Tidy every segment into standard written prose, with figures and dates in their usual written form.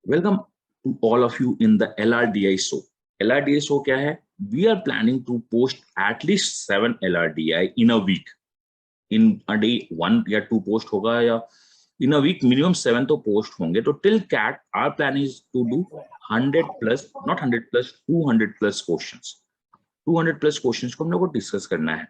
Welcome to all of you in the LRDI show. LRDI show क्या है? We are planning to post at least 7 LRDI in a week. In a day 1 या 2 post होगा, या in a week minimum 7 तो post होंगे. तो till CAT our plan is to do 100 plus, not 100 plus, 200 plus questions. 200 plus questions को हम लोग को डिस्कस करना है.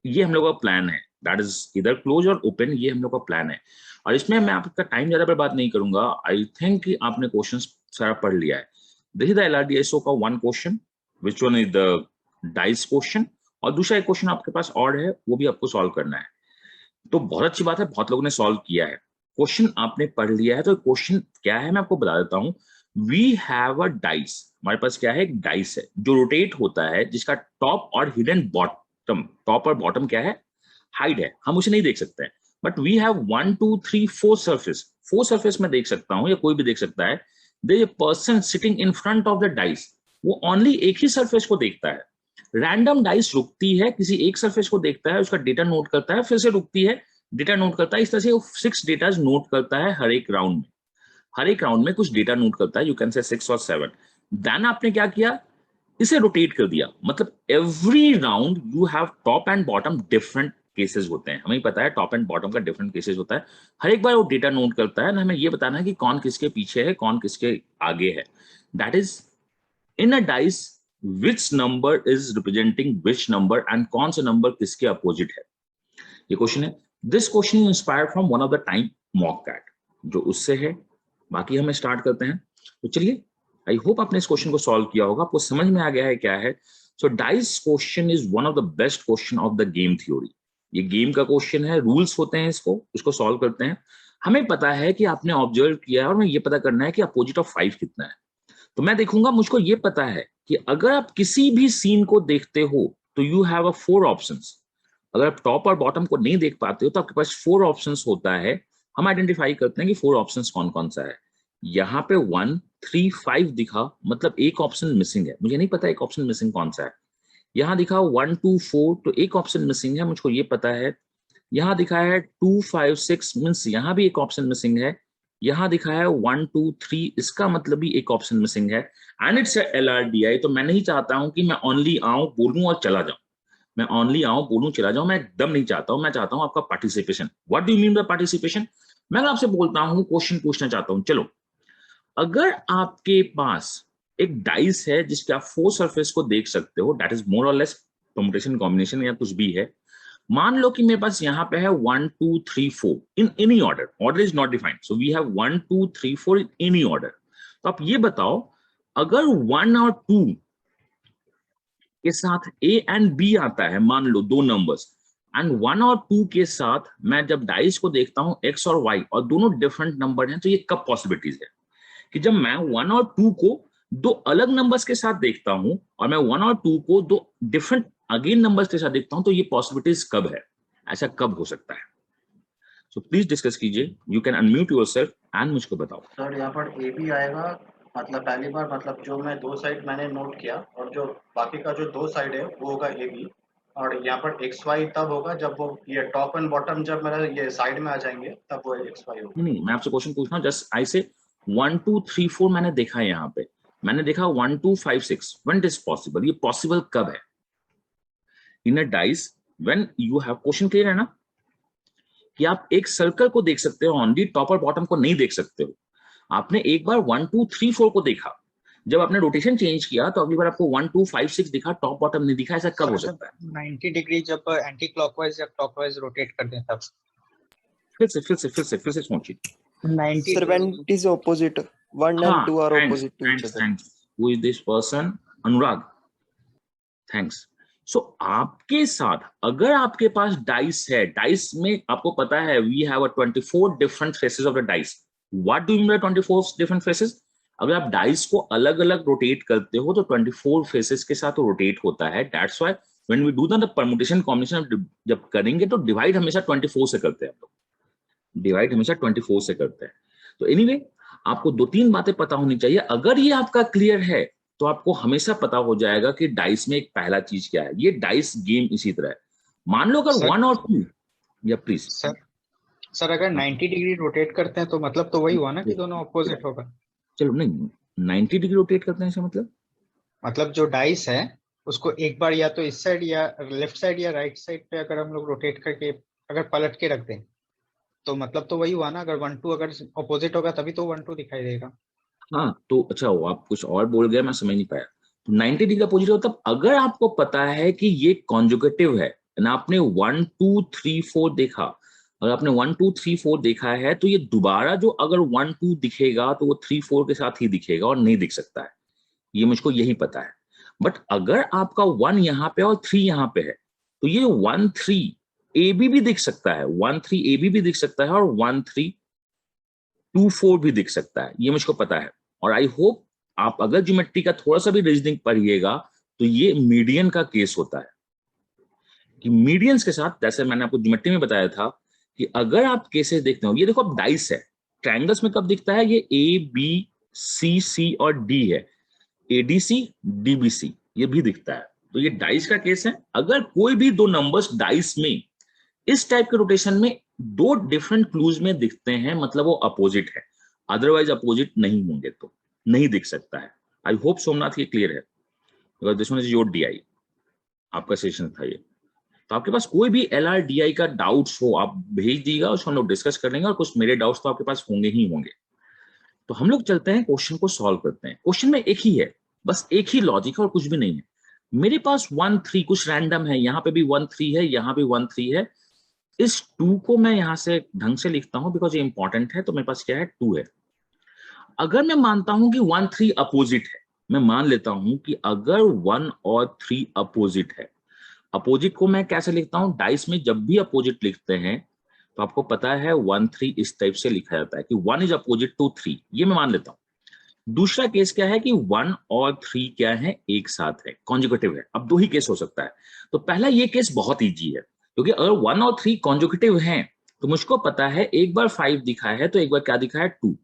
ये हम लोग का प्लान है. दैट इज इधर क्लोज और ओपन, ये हम लोग का प्लान है. और इसमें मैं आपका टाइम ज्यादा बर्बाद नहीं करूंगा. आई थिंक कि आपने क्वेश्चंस सारा पढ़ लिया है. दिस इज द एलआरडीएसओ का one question, which one is the dice question, और दूसरा एक क्वेश्चन आपके पास और है, वो भी आपको सॉल्व करना है. तो बहुत अच्छी बात है, बहुत लोगों ने सॉल्व किया है. क्वेश्चन आपने पढ़ लिया है. तो क्वेश्चन क्या है मैं आपको बता देता हूँ. We have a dice. हमारे पास क्या है? एक डाइस है जो रोटेट होता है, जिसका टॉप और हिडन बॉटम, टॉप और बॉटम क्या है? हाइड है. हम उसे नहीं देख सकते हैं. But we have 1 2 3 4 surface. 4 surface में देख सकता हूं, या कोई भी देख सकता है. There is a person sitting in front of the dice. वो ओनली एक ही सर्फेस को देखता है. रैंडम डाइस रुकती है, किसी एक सर्फेस को देखता है, उसका डेटा नोट करता है, फिर से रुकती है, डेटा नोट करता है. इस तरह से वो 6 डेटा नोट करता है हर एक राउंड में. हर एक राउंड में कुछ डेटा नोट करता है. यू कैन से 6 और 7. देन आपने क्या किया? इसे रोटेट कर दिया. मतलब every round you have top and bottom different cases होते हैं. हमें पता है टॉप एंड बॉटम का डिफरेंट केसेस होता है. हर एक बार वो डेटा नोट करता है ना. हमें ये बताना है कि कौन किसके पीछे है, कौन किसके आगे है. That is in a dice which number is representing which number, and कौन सा नंबर किसके अपोजिट है. ये क्वेश्चन है. This question inspired from one of the TIME mock CAT, जो उससे है. बाकी हमें स्टार्ट करते हैं. तो चलिए, आई होप आपने इस क्वेश्चन को सॉल्व किया होगा, आपको समझ में आ गया है क्या है. So dice question is one of the best question of the game theory. ये गेम का क्वेश्चन है, रूल्स होते हैं, इसको सॉल्व करते हैं. हमें पता है कि आपने ऑब्जर्व किया है, और हमें ये पता करना है कि अपोजिट ऑफ 5 कितना है. तो मैं देखूंगा, मुझको ये पता है कि अगर आप किसी भी सीन को देखते हो तो यू हैव अ 4 ऑप्शंस. अगर आप टॉप और बॉटम को नहीं देख पाते हो तो आपके पास 4 ऑप्शंस होता है. हम आइडेंटिफाई करते हैं कि 4 ऑप्शंस कौन कौन सा है. यहाँ पे 1 3 5 दिखा, मतलब एक ऑप्शन मिसिंग है. मुझे नहीं पता एक ऑप्शन मिसिंग कौन सा है. यहाँ दिखा 1 2 4, तो एक ऑप्शन मिसिंग है, मुझको ये पता है. यहाँ दिखा है 2 5 6, मीन्स यहाँ भी एक ऑप्शन मिसिंग है. यहाँ दिखा है 1 2 3, इसका मतलब भी एक ऑप्शन मिसिंग है. And it's LRDI. तो मैं नहीं चाहता हूं कि मैं ओनली आऊं, बोलूं और चला जाऊं. मैं ओनली आऊं, बोलूं, चला जाऊं, मैं एकदम नहीं चाहता हूं. मैं चाहता हूं आपका participation. What do you mean bye participation? मैं आपसे बोलता हूं, क्वेश्चन पूछना चाहता हूं. चलो, अगर आपके पास एक डाइस है जिसके आप 4 सरफेस को देख सकते हो, दैट इज मोर और लेस परमुटेशन कॉम्बिनेशन या कुछ भी है. मान लो कि मेरे पास यहाँ पे है 1 2 3 4 in any order. Order is not defined. So we have 1 2 3 4 in any order. तो आप ये बताओ, अगर 1 और 2 के साथ A एंड B आता है, मान लो 2 नंबर्स, एंड 1 और 2 के साथ मैं जब डाइस को देखता हूं X और Y, और दोनों डिफरेंट नंबर हैं, तो ये कब पॉसिबिलिटीज है कि जब मैं 1 और 2 को 2 अलग नंबर्स के साथ देखता हूं, और मैं 1 और 2 को 2 डिफरेंट अगेन नंबर्स के साथ देखता हूं, तो ये पॉसिबिलिटीज कब है? ऐसा कब हो सकता है? सो प्लीज डिस्कस कीजिए. You can unmute yourself and मुझको बताओ. सर यहाँ पर ए भी आएगा, मतलब पहली बार, मतलब जो मैं 2 साइड मैंने नोट किया, और जो बाकी का जो 2 साइड है वो होगा ए बी. और यहाँ पर एक्स वाई तब होगा जब वो ये टॉप एंड बॉटम जब मेरा ये साइड में आ जाएंगे, तब वो एक्स वाई होगा. नहीं, मैं आपसे क्वेश्चन पूछ रहा हूँ. जस्ट आई से 1 2 3 4 मैंने देखा है. यहाँ पे मैंने देखा 1 2 5 6. When it is possible? ये पॉसिबल कब है? In a dice, when you have, question clear है ना, कि आप एक सर्कल को देख सकते हो, ओनली टॉप और बॉटम को नहीं देख सकते हो. आपने एक बार 1 2 3 4 को देखा, जब आपने रोटेशन चेंज किया तो अगली बार आपको 1 2 5 6 दिखा, टॉप बॉटम नहीं दिखा. ऐसा कब हो सर जब सकता है? 90 डिग्री जब एंटी क्लॉकवाइज या क्लॉकवाइज रोटेट कर दें तब. फिर से सोचिए. 90 Sir, when it is opposite, 1 and 2 are opposite to each other. Thanks. Who is this person? Anurag. Thanks. So आपके साथ अगर आपके पास डाइस है, डाइस में आपको पता है we have a 24 different faces of the dice. What do you mean by 24 different faces? अगर आप डाइस को अलग अलग रोटेट करते हो तो 24 फेसेस के साथ रोटेट होता है. That's why when we do the permutation combination, जब करेंगे तो डिवाइड हमेशा 24 से करते हैं. हम लोग डिवाइड हमेशा 24 से करते हैं. तो एनीवे, आपको 2-3 बातें पता होनी चाहिए. अगर ये आपका क्लियर है तो आपको हमेशा पता हो जाएगा कि डाइस में एक पहला चीज क्या है. ये डाइस गेम इसी तरह है. मान लो अगर 1 और 2, या प्लीज सर अगर 90 डिग्री रोटेट करते हैं तो मतलब तो वही हुआ ना कि दोनों अपोजिट होगा. चलो नहीं 90 डिग्री रोटेट करते हैं, इसका मतलब जो डाइस है उसको एक बार या तो इस साइड या लेफ्ट साइड या राइट साइड पे अगर हम लोग रोटेट करके अगर पलट के रख दें तो मतलब तो वही हुआ ना, अगर 1-2 अगर अपोजिट होगा तभी तो 1-2 दिखाई देगा। हाँ तो अच्छा वो आप कुछ और बोल गए, मैं समझ नहीं पाया। तो 90 डिग्री का अपोजिट होता है अगर आपको पता है कि ये कॉन्जुगेटिव है ना, आपने 1 2 3 4 देखा, अगर आपने 1 2 3 4 देखा है तो ये दोबारा जो अगर 1 2 दिखेगा तो वो 3 4 के साथ ही दिखेगा और नहीं दिख सकता है, ये मुझको यही पता है। बट अगर आपका 1 यहाँ पे और 3 यहाँ पे है तो ये 1 3 ए बी भी दिख सकता है, 1 3 ए बी भी दिख सकता है और 1 3 2 4 भी दिख सकता है, ये मुझको पता है। और आई होप आप अगर ज्योमेट्री का थोड़ा सा भी रीजनिंग पढ़िएगा तो ये मीडियन का केस होता है कि मीडियंस के साथ, जैसे मैंने आपको ज्योमेट्री में बताया था कि अगर आप केसेस देखते हो, ये देखो अब डाइस है, ट्रायंगल्स में कब दिखता है, ये ए बी सी सी और डी है, एडीसी डीबीसी ये भी दिखता है। तो ये डाइस का केस है, अगर कोई भी दो नंबर्स डाइस में इस टाइप के रोटेशन में दो डिफरेंट क्लूज में दिखते हैं मतलब वो अपोजिट है, अदरवाइज अपोजिट नहीं होंगे तो नहीं दिख सकता है। आई होप सोमनाथ ये क्लियर है, because this one is your DI, आपका सेशन था ये। तो आपके पास कोई भी एल आर डी आई का डाउट्स हो आप भेज दीजिएगा, उसको हम लोग डिस्कस कर लेंगे, और कुछ मेरे डाउट्स तो आपके पास होंगे ही होंगे। तो हम लोग चलते हैं क्वेश्चन को सॉल्व करते हैं। क्वेश्चन में एक ही है, बस एक ही लॉजिक है और कुछ भी नहीं है। मेरे पास 1 3 कुछ रैंडम है, यहाँ पे भी 1 3 है, यहाँ भी 1 3 है। इस 2 को मैं यहां से ढंग से लिखता हूं बिकॉज ये इंपॉर्टेंट है। तो मेरे पास क्या है, 2 है। अगर मैं मानता हूं कि 1 3 अपोजिट है, मैं मान लेता हूं कि अगर 1 और 3 अपोजिट है, अपोजिट को मैं कैसे लिखता हूं, डाइस में जब भी अपोजिट लिखते हैं तो आपको पता है 1 3 इस टाइप से लिखा जाता है कि 1 इज अपोजिट टू 3, ये मैं मान लेता हूं। दूसरा केस क्या है कि 1 और 3 क्या है, एक साथ है, कॉन्जुगेटिव है। अब दो ही केस हो सकता है। तो पहला ये केस बहुत इजी है, क्योंकि अगर 1 और 3 कॉन्जुगेटिव हैं तो मुझको पता है एक बार 5 दिखा है तो एक बार क्या दिखा है, 2।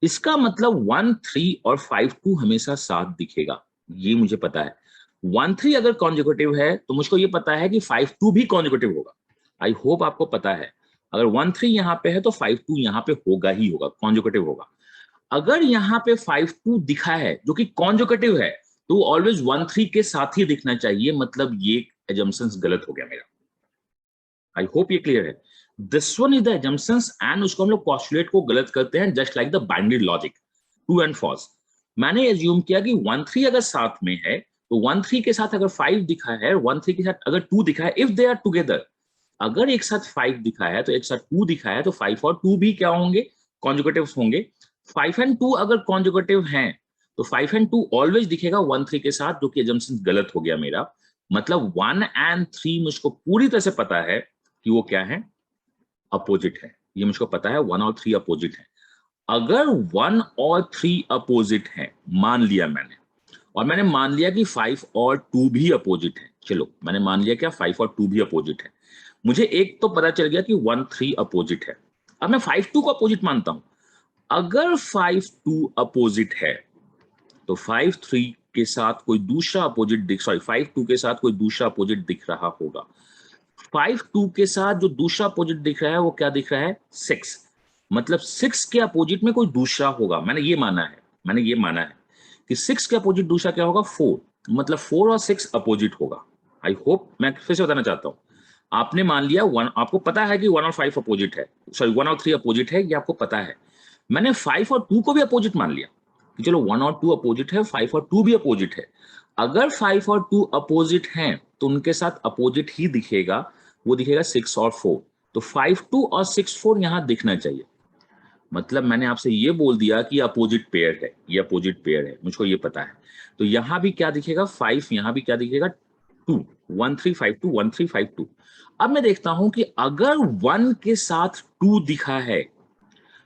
इसका मतलब 1 3 और 5 2 हमेशा साथ दिखेगा, ये मुझे पता है। 1 3 अगर कॉन्जुगेटिव है तो मुझको ये पता है कि 5 2 भी कॉन्जुगेटिव होगा। आई होप आपको पता है, अगर 1 3 यहाँ पे है तो 5 2 यहाँ पे होगा ही होगा, कॉन्जुगेटिव होगा। अगर यहाँ पे 5 2 दिखा है जो कि कॉन्जुगेटिव है तो ऑलवेज 1 3 के साथ ही दिखना चाहिए, मतलब ये एजम्पशंस गलत हो गया मेरा। आई होप ये क्लियर है। This one is the assumptions and उसको हम लोग पोस्टुलेट को गलत करते हैं, just like the binary logic, true and false. मैंने एज्यूम किया कि 1 3 अगर साथ में है तो 1 3 के साथ अगर 5 दिखा है, 1 3 के साथ अगर 2 दिखा है, इफ दे आर टुगेदर, अगर एक साथ 5 दिखा है तो एक साथ 2 दिखा है तो 5 और 2 भी क्या होंगे, कॉन्जुगेटिव होंगे। 5 एंड 2 अगर कॉन्जुगेटिव हैं तो 5 एंड 2 ऑलवेज दिखेगा 1 3 के साथ, जो कि एजम्पशन गलत हो गया मेरा। मतलब 1 एंड 3 मुझको पूरी तरह से पता है कि वो क्या है, अपोजिट है। ये मुझको पता है 1 और 3 अपोजिट है। अगर 1 और 3 अपोजिट है, मान लिया मैंने, और मैंने मान लिया कि 5 और 2 भी अपोजिट है। चलो मैंने मान लिया क्या 5 और 2 भी अपोजिट है, मुझे एक तो पता चल गया कि 1 3 अपोजिट है। अब मैं 5 2 को अपोजिट मानता हूं। अगर 5 2 अपोजिट है तो 5 3 के साथ कोई दूसरा अपोजिट दिख, सॉरी 5 2 के साथ कोई दूसरा अपोजिट दिख रहा होगा। 5 2 के साथ जो दूसरा अपोजिट दिख रहा है वो क्या दिख रहा है, 6। मतलब 6 के अपोजिट में कोई दूसरा होगा, मैंने ये माना है कि 6 के अपोजिट दूसरा क्या होगा, 4। मतलब 4 और 6 अपोजिट होगा। आई होप, मैं फिर से बताना चाहता हूं, आपने मान लिया 1, आपको पता है कि 1 और 5 अपोजिट है, सॉरी 1 और 3 अपोजिट है, ये आपको पता है। मैंने 5 और 2 को भी अपोजिट मान लिया कि चलो 1 और 2 अपोजिट है, 5 और 2 भी अपोजिट है। अगर 5 और 2 अपोजिट हैं तो उनके साथ अपोजिट ही दिखेगा, वो दिखेगा 6 और 4। तो 5 2 और 6 4 यहां दिखना चाहिए। मतलब मैंने आपसे ये बोल दिया कि अपोजिट पेयर है, ये अपोजिट पेयर है, मुझको ये पता है। तो यहां भी क्या दिखेगा, 5, यहां भी क्या दिखेगा, 2। 1 3 5 2, 1 3 5 2। अब मैं देखता हूं कि अगर 1 के साथ 2 दिखा है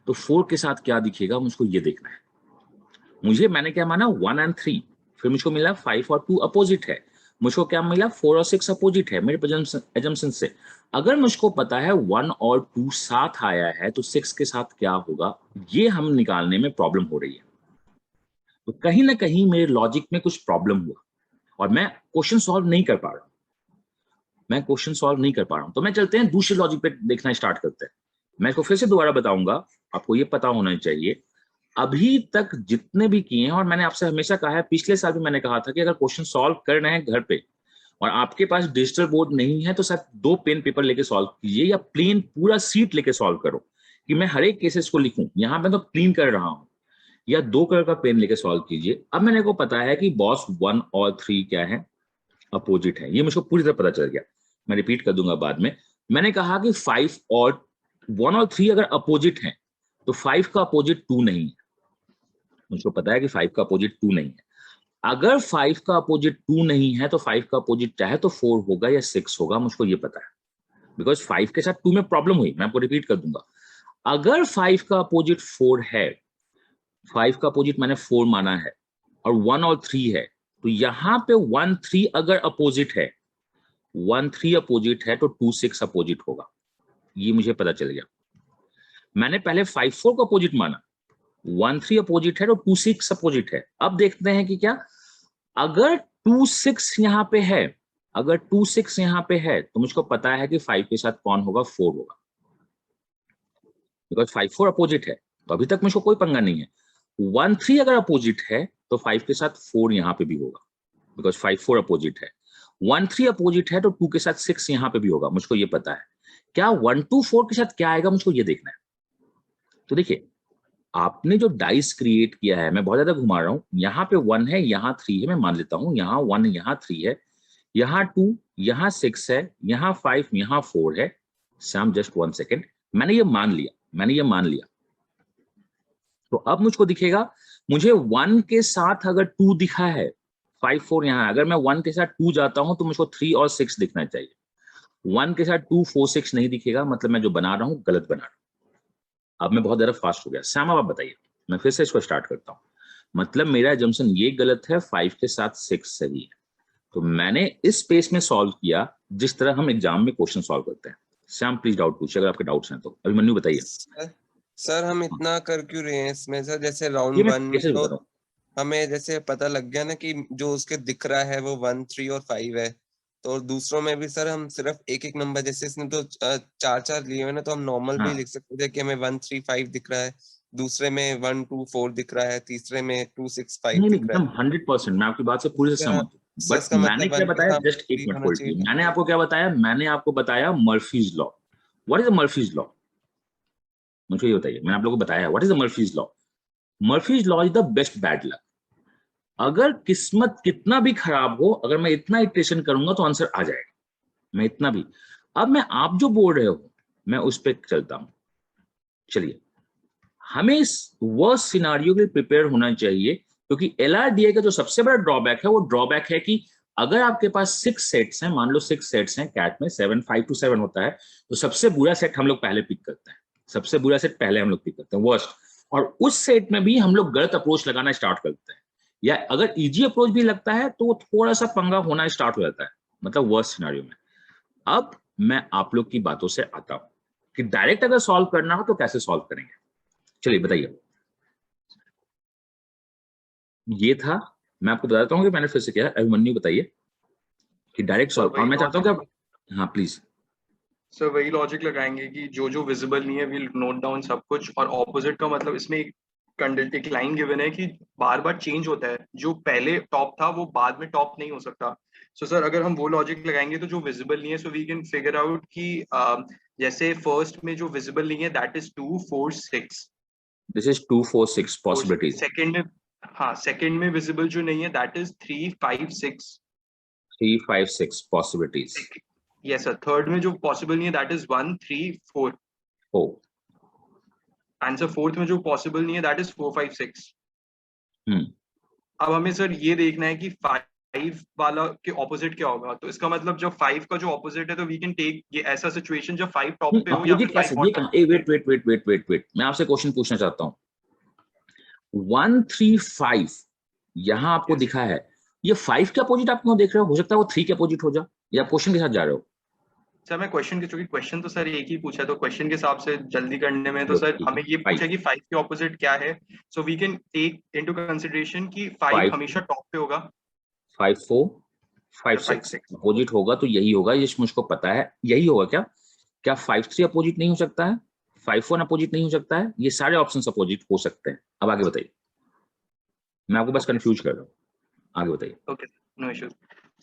तो 4 के साथ क्या दिखेगा, मुझको ये देखना है। मैंने क्या माना, 1 एंड 3, फिर मुझको मिला 5 और 2 अपोजिट है, मुझको क्या मिला, 4 और 6 अपोजिट है मेरे एजम्पशन से। अगर मुझको पता है 1 और 2 साथ आया है तो 6 के साथ क्या होगा, ये हम निकालने में प्रॉब्लम हो रही है। तो कहीं ना कहीं मेरे लॉजिक में कुछ प्रॉब्लम हुआ और मैं क्वेश्चन सॉल्व नहीं कर पा रहा हूं। तो मैं चलते हैं दूसरे लॉजिक पे देखना स्टार्ट करते हैं। मैं इसको फिर से दोबारा बताऊंगा, आपको ये पता होना चाहिए। अभी तक जितने भी किए हैं, और मैंने आपसे हमेशा कहा है, पिछले साल भी मैंने कहा था कि अगर क्वेश्चन सॉल्व कर रहे हैं घर पे और आपके पास डिजिटल बोर्ड नहीं है तो शायद 2 पेन पेपर लेके सॉल्व कीजिए, या प्लेन पूरा सीट लेके सॉल्व करो कि मैं हर एक केसेस को लिखूं। यहाँ पे तो क्लीन कर रहा हूं, या 2 कलर का पेन लेके सॉल्व कीजिए। अब मैंने को पता है कि बॉस 1 और 3 क्या है, अपोजिट है, ये मुझको पूरी तरह पता चल गया। मैं रिपीट कर दूंगा बाद में। मैंने कहा कि 5 और 1 और 3 अगर अपोजिट हैं तो 5 का अपोजिट 2 नहीं है। मुझको पता है कि 5 का अपोजिट 2 नहीं है। अगर 5 का अपोजिट 2 नहीं है तो 5 का अपोजिट चाहे तो 4 होगा या 6 होगा, मुझको ये पता है, बिकॉज 5 के साथ 2 में प्रॉब्लम हुई। मैं आपको रिपीट कर दूंगा, अगर 5 का अपोजिट 4 है, 5 का अपोजिट मैंने 4 माना है, और 1 और 3 है, तो यहां पे 1 3 अगर अपोजिट है, 1 3 अपोजिट है तो 2 6 अपोजिट होगा। ये मुझे पता चल गया। मैंने पहले 5 4 को अपोजिट माना, 1 3 अपोजिट है तो 2 6 अपोजिट है। अब देखते हैं कि क्या, अगर 2 6 यहां पे है, अगर 2 6 यहां पे है तो मुझको पता है कि 5 के साथ कौन होगा, 4 होगा, बिकॉज 5 4 अपोजिट है, तो अभी तक मुझको कोई पंगा नहीं है। 1 3 अगर अपोजिट है तो 5 के साथ 4 यहां पे भी होगा, बिकॉज 5 4 अपोजिट है। 1 3 अपोजिट है तो 2 के साथ 6 यहां पे भी होगा, मुझको ये पता है। क्या 1 2 4 के साथ क्या आएगा, मुझको ये देखना है। तो देखिए, आपने जो डाइस क्रिएट किया है, मैं बहुत ज्यादा घुमा रहा हूं, यहाँ पे 1 है, यहाँ 3 है, मैं मान लेता हूं, यहाँ 1 यहाँ 3 है, यहाँ 2 यहाँ 6 है, यहाँ 5 यहाँ 4 है। सैम जस्ट 1 सेकेंड, मैंने ये मान लिया, मैंने ये मान लिया। तो अब मुझको दिखेगा, मुझे 1 के साथ अगर 2 दिखा है, 5 4 यहाँ है, अगर मैं 1 के साथ 2 जाता हूं तो मुझको 3 और 6 दिखना चाहिए। 1 के साथ 2 4 6 नहीं दिखेगा, मतलब मैं जो बना रहा हूं गलत बना रहा हूं। अब मैं बहुत ज्यादा फास्ट हो गया। सैम अब आप बताइए, मैं फिर से इसको स्टार्ट करता हूं। मतलब मेरा जम्सन ये गलत है, 5 के साथ 6 सही है। तो मैंने इस स्पेस में सॉल्व किया जिस तरह हम एग्जाम में क्वेश्चन सॉल्व करते हैं। सैम प्लीज डाउट पूछिए अगर आपके डाउट्स हैं तो। अभिमन्यु बताइए। सर हम इतना कर क्यों रहे हैं इसमें सर? जैसे राउंड ये मैं 1 में कैसे तो बता रहा हूँ, हमें जैसे पता लग गया ना कि जो उसके दिख रहा है वो 1 3 और 5 है, तो दूसरों में भी सर हम सिर्फ एक एक नंबर, जैसे इसने तो 4 4 लिए हुए ना, तो हम नॉर्मल भी हाँ लिख सकते थे कि हमें 1 3 5 दिख रहा है, दूसरे में 1 2 4 दिख रहा है, तीसरे में 2 6 5 नहीं नहीं, दिख रहा एकदम 100% मैं आपकी बात से पूरी से है। सहमत हूँ। सर बट इसका मैंने मतलब क्या 1 के बताया, सामने जस्ट एक 3 मिनट होना होल्ड चाहिए कीजिए। था। मैंने आपको क्या बताया, मैंने आपको बताया Murphy's law. What is the Murphy's law, मुझे ये बताइए। मैंने आप लोगों को बताया what is the Murphy's law. Murphy's law is the best bad luck. अगर किस्मत कितना भी खराब हो, अगर मैं इतना इटरेशन करूंगा तो आंसर आ जाएगा, मैं इतना भी। अब मैं आप जो बोल रहे हो मैं उस पर चलता हूं। चलिए, हमें इस वर्स्ट सिनारियो के लिए प्रिपेयर होना चाहिए, क्योंकि एलआरडीए का जो सबसे बड़ा ड्रॉबैक है वो ड्रॉबैक है कि अगर आपके पास 6 सेट्स हैं, मान लो 6 सेट्स हैं, कैट में 7 5 to 7 होता है, तो सबसे बुरा सेट हम लोग पहले पिक करते हैं, सबसे बुरा सेट पहले हम लोग पिक करते हैं, वर्स्ट। और उस सेट में भी हम लोग गलत अप्रोच लगाना स्टार्ट करते हैं, या अगर इजी अप्रोच भी लगता है तो वो थोड़ा सा पंगा होना स्टार्ट हो जाता है, मतलब वर्स्ट सिनारियो में। अब मैं आप लोग की बातों से आता हूं कि डायरेक्ट अगर सॉल्व करना हो तो कैसे सॉल्व करेंगे। चलिए बताइए। ये था, मैं आपको बताता हूँ कि मैंने फिर से किया। अभिमन्यु बताइए कि डायरेक्ट सॉल्व, और मैं चाहता हूँ कि आप, हाँ प्लीज। सर वही लॉजिक लगाएंगे कि जो जो विजिबल नहीं है विल नोट डाउन सब कुछ, और ऑपोजिट का मतलब इसमें एक लाइन गिवन है कि बार बार चेंज होता है, जो पहले टॉप था वो बाद में टॉप नहीं हो सकता। सो सर अगर हम वो लॉजिक लगाएंगे तो जो विजिबल नहीं है, so we can figure out कि जैसे फर्स्ट में जो विजिबल नहीं है that is 2 4 6। This is 2 4 6 possibilities. Second में, हाँ सेकंड में विजिबल जो नहीं है that is 3 5 6। 3 5 6 possibilities. Yes sir, third में जो पॉसिबल नहीं है that is 1 3 4। Oh, answer fourth में जो पॉसिबल नहीं है दैट इज 4 5 6। हम्म, अब हमें सर ये देखना है कि 5 वाला के ऑपोजिट क्या होगा। तो इसका मतलब जब 5 का जो ऑपोजिट है तो वी कैन टेक ये ऐसा सिचुएशन जब 5 टॉप पे हो या अपोजिट फिर 5 कैसे, ये बॉटम। कहां, wait wait wait wait wait wait, मैं आपसे क्वेश्चन पूछना चाहता हूँ। 1 3 5 यहां आपको Yes. दिखा है, ये 5 के अपोजिट आप क्यों देख रहे हो सकता है वो 3 के अपोजिट हो जाए, या क्वेश्चन के साथ जा रहे हो। सर मैं क्वेश्चन के, चूंकि क्वेश्चन तो सर एक ही पूछा है तो क्वेश्चन के हिसाब से जल्दी करने में तो सर हमें ये पूछा कि 5 के ऑपोजिट क्या है। So we can take into consideration कि 5 हमेशा टॉप पे होगा। 5 4 5 6 अपोजिट होगा, तो यही होगा, ये मुझको पता है, यही होगा। क्या क्या 5 3 अपोजिट नहीं हो सकता है? 5 1 अपोजिट नहीं हो सकता है, ये सारे ऑप्शन अपोजिट हो सकते हैं। अब आगे बताइए, मैं आपको बस कंफ्यूज कर रहा हूँ, आगे बताइए। Okay, no issues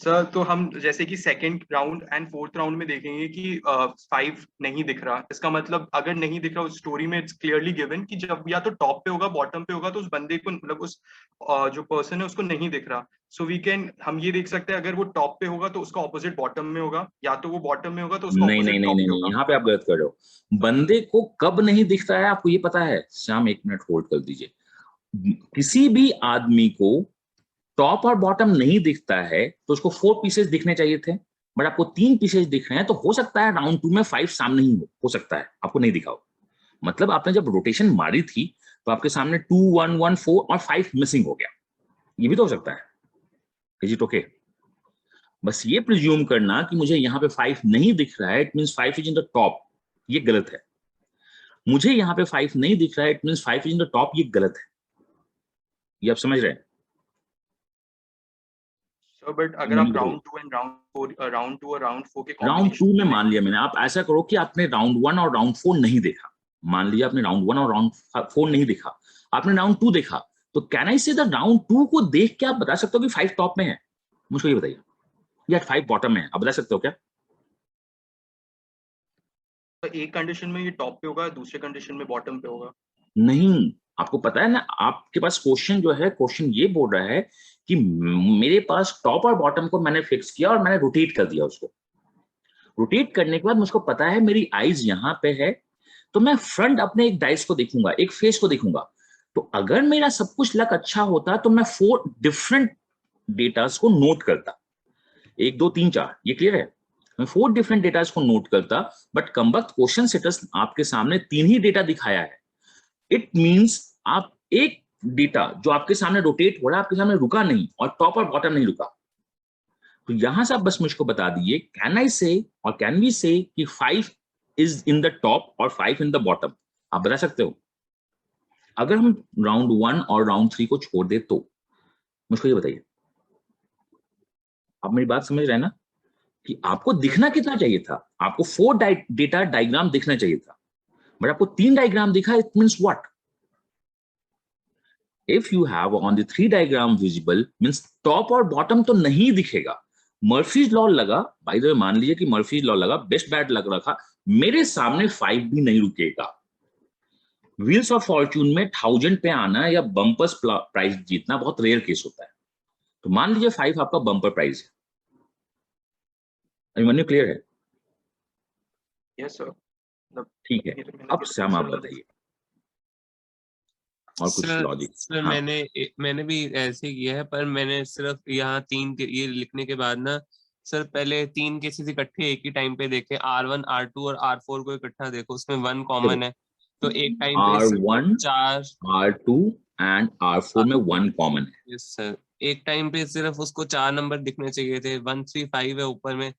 sir. तो हम जैसे कि second round and fourth round में देखेंगे कि 5 नहीं दिख रहा, इसका मतलब अगर नहीं दिख रहा उस स्टोरी में इट्स क्लियरली गिवन कि जब या तो टॉप पे होगा बॉटम पे होगा, तो उस बंदे को मतलब उस जो पर्सन है उसको नहीं दिख रहा। सो वी कैन, हम ये देख सकते हैं अगर वो टॉप पे होगा तो उसका ऑपोजिट बॉटम में होगा, या तो वो बॉटम में होगा तो उसका नहीं नहीं ऑपोजिट नहीं टॉप नहीं पे नहीं, होगा। यहाँ पे आप गलत कर रहे हो। बंदे को कब नहीं दिखता है आपको ये पता है? श्याम एक मिनट होल्ड कर दीजिए। किसी भी आदमी को टॉप और बॉटम नहीं दिखता है तो उसको 4 पीसेस दिखने चाहिए थे, बट आपको 3 पीसेस दिख रहे हैं, तो हो सकता है राउंड 2 में 5 सामने ही हो सकता है आपको नहीं दिखा हो। मतलब आपने जब रोटेशन मारी थी तो आपके सामने 2 1 1 4 और 5 मिसिंग हो गया, ये भी तो हो सकता है। Is it okay? बस ये प्रिज्यूम करना कि मुझे यहाँ पे 5 नहीं दिख रहा है, it means 5 is in the top, ये गलत है। मुझे यहाँ पे 5 नहीं दिख रहा है, it means 5 is in the top, ये गलत है। ये आप समझ रहे हैं? बट अगर आप राउंड 2 एंड राउंड 4, राउंड 2 और राउंड 4 के राउंड 2 में कॉम्बिनेशन मान लिया मैंने, आप ऐसा करो कि आपने राउंड 1 और राउंड 4 नहीं देखा, मान लिया आपने राउंड 1 और राउंड 4 नहीं देखा, आपने राउंड 2 देखा, तो कैन आई से द राउंड 2 को देख के आप बता सकते हो कि 5 टॉप में है? मुझको ये बताइए, या 5 बॉटम में है, आप बता सकते हो क्या? तो एक कंडीशन में ये टॉप पे होगा, दूसरे कंडीशन में बॉटम पे होगा। नहीं, आपको पता है ना, आपके पास क्वेश्चन जो है, क्वेश्चन ये बोल रहा है कि मेरे पास टॉप और बॉटम को मैंने फिक्स किया और मैंने रोटेट कर दिया उसको। रोटेट करने के बाद मुझको पता है मेरी आईज यहाँ पे है, तो मैं फ्रंट अपने एक डाइस को देखूंगा, एक फेस को देखूंगा। तो अगर मेरा सब कुछ लक अच्छा होता तो मैं 4 डिफरेंट डेटास को नोट करता, 1 2 3 4, ये क्लियर है? मैं 4 डिफरेंट डेटास को नोट करता, बट कम वक्त क्वेश्चन सेटर्स आपके सामने 3 ही डेटा दिखाया है। इट मींस आप एक डेटा जो आपके सामने रोटेट हो रहा है, आपके सामने रुका नहीं, और टॉप और बॉटम नहीं रुका। तो यहां से आप बस मुझको बता दीजिए, कैन आई से और कैन वी से कि 5 इज इन द टॉप और 5 इन द बॉटम? आप बता सकते हो? अगर हम राउंड 1 और राउंड 3 को छोड़ दे तो मुझको ये बताइए। आप मेरी बात समझ रहे हैं ना, कि आपको दिखना कितना चाहिए था? आपको 4 डेटा डायग्राम दिखना चाहिए था, बट आपको 3 डायग्राम दिखा। It means what? If you have on the 3 diagram visible means top और bottom तो नहीं दिखेगा। मर्फीज लॉ लगा, बाय द वे मान लीजिए कि मर्फीज लॉ लगा, बेस्ट बैट लग रखा, मेरे सामने 5 भी नहीं रुकेगा। व्हील्स ऑफ फॉर्च्यून में 1000 पे आना या बम्पर्स प्राइस जीतना बहुत रेयर केस होता है। तो मान लीजिए 5 आपका बम्पर प्राइस है। अभिमन्यु क्लियर है? Yes sir. ठीक है, अब श्याम आप बताइए और कुछ लॉजिक। सर हाँ। मैंने भी ऐसे ही किया है, पर मैंने सिर्फ यहाँ 3 ये लिखने के बाद ना सर पहले 3 केसेस इकट्ठे एक ही टाइम पे देखे, R1 R2 और R4 को इकट्ठा देखो, उसमें 1 कॉमन है, तो एक टाइम पे R1 4 R2 एंड R4 में 1 कॉमन है। यस सर, एक टाइम पे सिर्फ उसको 4 नंबर दिखने चाहिए थे, 1 3 5 है ऊपर में,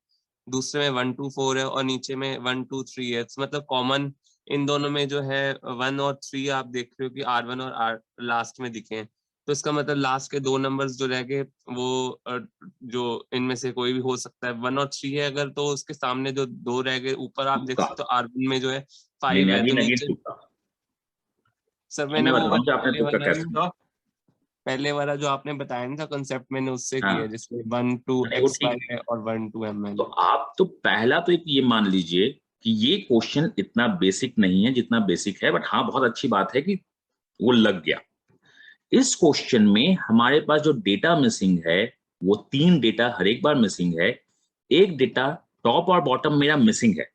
दूसरे में 1 2 4 है और नीचे में 1 2 3 है। मतलब कॉमन इन दोनों में जो है 1 और 3 आप देख रहे हो कि R1 और R लास्ट में दिखे हैं, तो इसका मतलब लास्ट के 2 नंबर्स जो रह गए वो जो इनमें से कोई भी हो सकता है। 1 और 3 है अगर, तो उसके सामने जो 2 रह गए ऊपर आप देख सकते हो R1 में जो है 5 है, तो नीचे सर मैंने वो पहले वाला जो आपने बताया ना था कंसेप्ट, मैंने उससे किया है, जिसमें 1 2 XY है और 1 2 ML। तो आप तो पहला तो एक ये मान लीजिए कि ये क्वेश्चन इतना बेसिक नहीं है जितना बेसिक है, बट हाँ बहुत अच्छी बात है कि वो लग गया। इस क्वेश्चन में हमारे पास जो डेटा मिसिंग है वो 3 डेटा हर एक बार मिसिंग है। एक डेटा टॉप और बॉटम मेरा मिसिंग है,